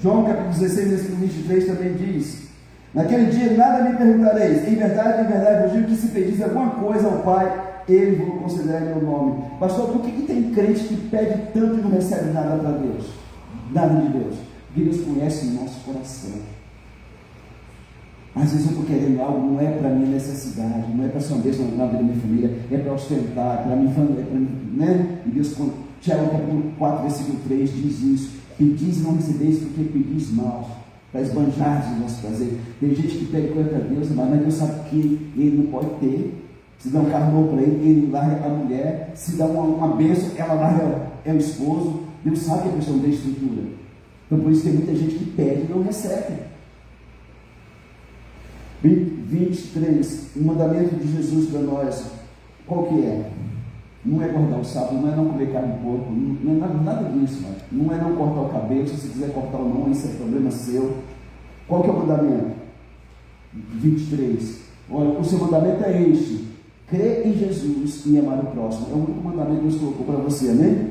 João capítulo 16, versículo 23 também diz: naquele dia nada me perguntareis, em verdade vos digo que se pedis alguma coisa ao Pai, Ele vos concederá em meu nome. Pastor, por que tem crente que pede tanto e não recebe nada para Deus? Nada de Deus. Porque Deus conhece o nosso coração. Às vezes eu estou querendo algo, não é para minha necessidade, não é para ser uma bênção na vida da minha família, é para ostentar, para minha família, né? E Deus, Tiago capítulo 4, versículo 3, diz isso: pedis e não recebeis porque pedis mal, para esbanjar o nosso prazer. Tem gente que pede coisa para Deus, mas Deus sabe que ele não pode ter. Se dá um carro novo para ele larga a mulher. Se dá uma bênção, ela larga o esposo. Deus sabe que a pessoa não tem estrutura. Então por isso tem muita gente que pede e não recebe. 23, o mandamento de Jesus para nós, qual que é? Não é guardar o sábado, não é não comer carne de porco, não é nada disso, mano. Não é não cortar o cabelo, se você quiser cortar ou não, isso é problema seu. Qual que é o mandamento? 23, olha, o seu mandamento é este: crer em Jesus e amar o próximo. É o único mandamento que Deus colocou para você, amém?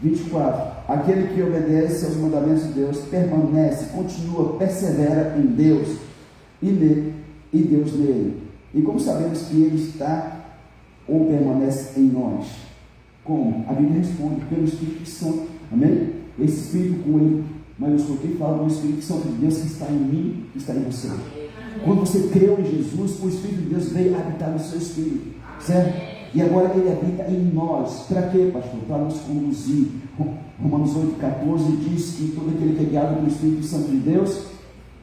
24, aquele que obedece aos mandamentos de Deus permanece, continua, persevera em Deus e Deus nele. E como sabemos que ele está ou permanece em nós? Como? A Bíblia responde: pelo Espírito Santo, amém? Esse Espírito com ele, mas eu escutei falar do Espírito Santo de Deus que está em mim, que está em você. Quando você creu em Jesus, o Espírito de Deus veio habitar no seu espírito, certo? E agora ele habita em nós. Para quê, pastor? Para nos conduzir. Romanos 8,14 diz que todo aquele que é guiado pelo Espírito Santo de Deus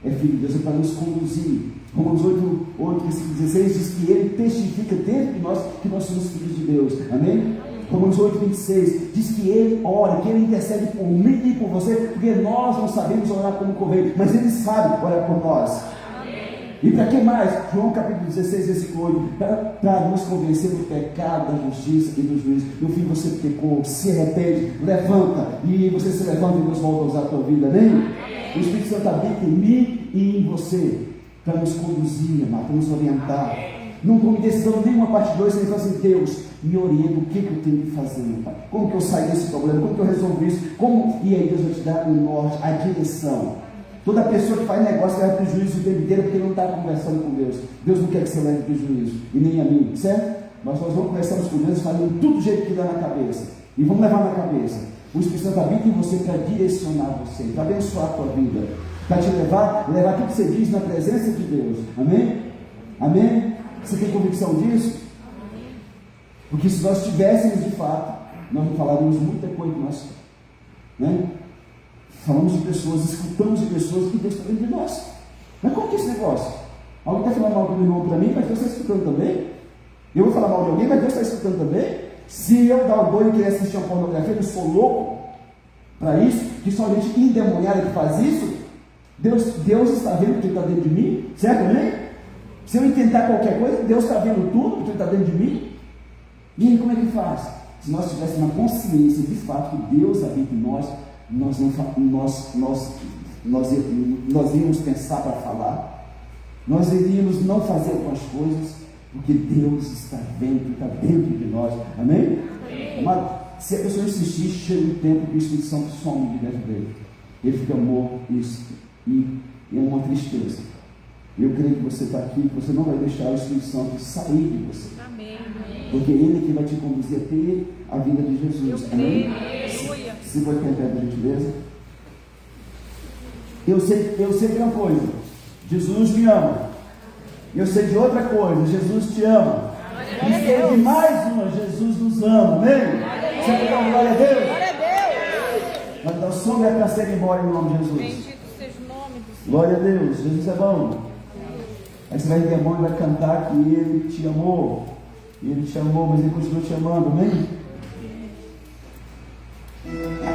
é filho de Deus, é para nos conduzir. Romanos 8, versículo 16 diz que ele testifica dentro de nós que nós somos filhos de Deus, amém? Romanos 8, 26 diz que ele ora, que ele intercede por mim e por você, porque nós não sabemos orar como convém, mas ele sabe orar por nós. E para que mais? João capítulo 16, versículo 8, para nos convencer do pecado, da justiça e do juízo. No fim você pecou, se arrepende, levanta, e você se levanta e Deus volta a usar a tua vida, amém? O Espírito Santo habita em mim e em você, para nos conduzir, para nos orientar. Não tome decisão nenhuma parte 2 sem falar assim: Deus, me orienta, o que eu tenho que fazer, meu Pai? Como que eu saio desse problema? Como que eu resolvo isso? E aí Deus vai te dar o norte, a direção. Toda pessoa que faz negócio leva prejuízo o tempo inteiro porque não está conversando com Deus. Deus não quer que você leve prejuízo, e nem a mim, certo? Mas nós vamos conversar com Deus, fazendo tudo do jeito que dá na cabeça, e vamos levar na cabeça. O Espírito Santo habita em você para direcionar você, para abençoar a tua vida, para te levar tudo que você diz na presença de Deus, amém? Amém? Você tem convicção disso? Porque se nós tivéssemos de fato, nós não falaríamos muita coisa que nós, né? Falamos de pessoas, escutamos de pessoas que Deus está dentro de nós. Mas qual que é esse negócio? Alguém está falando mal do meu irmão para mim, mas Deus está escutando também. Eu vou falar mal de alguém, mas Deus está escutando também. Se eu dar o banho e querer assistir uma pornografia, eu sou louco para isso, que só gente endemoniada que faz isso. Deus está vendo que está dentro de mim, certo, né? Se eu intentar qualquer coisa, Deus está vendo tudo que está dentro de mim. E aí, como é que faz? Se nós tivéssemos uma consciência de fato que Deus habita em nós, nós iríamos pensar para falar, nós iríamos não fazer algumas coisas, porque Deus está vendo, está dentro de nós, amém? Amado, se a pessoa insistir, chega um tempo que o Espírito Santo some de dentro dele, ele fica morto, e é uma tristeza. Eu creio que você está aqui, que você não vai deixar o Espírito Santo sair de você, amém? Porque ele é que vai te conduzir a ter a vida de Jesus, amém? Se pode cantar, por gentileza. Eu sei de uma coisa: Jesus me ama. Eu sei de outra coisa: Jesus te ama. E sei de mais uma: Jesus nos ama, amém? Você pode dar glória a Deus? Glória a Deus. Mas dá o som é para ser embora em nome de Jesus. Bendito seja o nome do Senhor. Glória a Deus, Jesus é bom. Aí você vai ter a mão e vai cantar que Ele te amou. Ele te amou, mas Ele continua te amando, amém?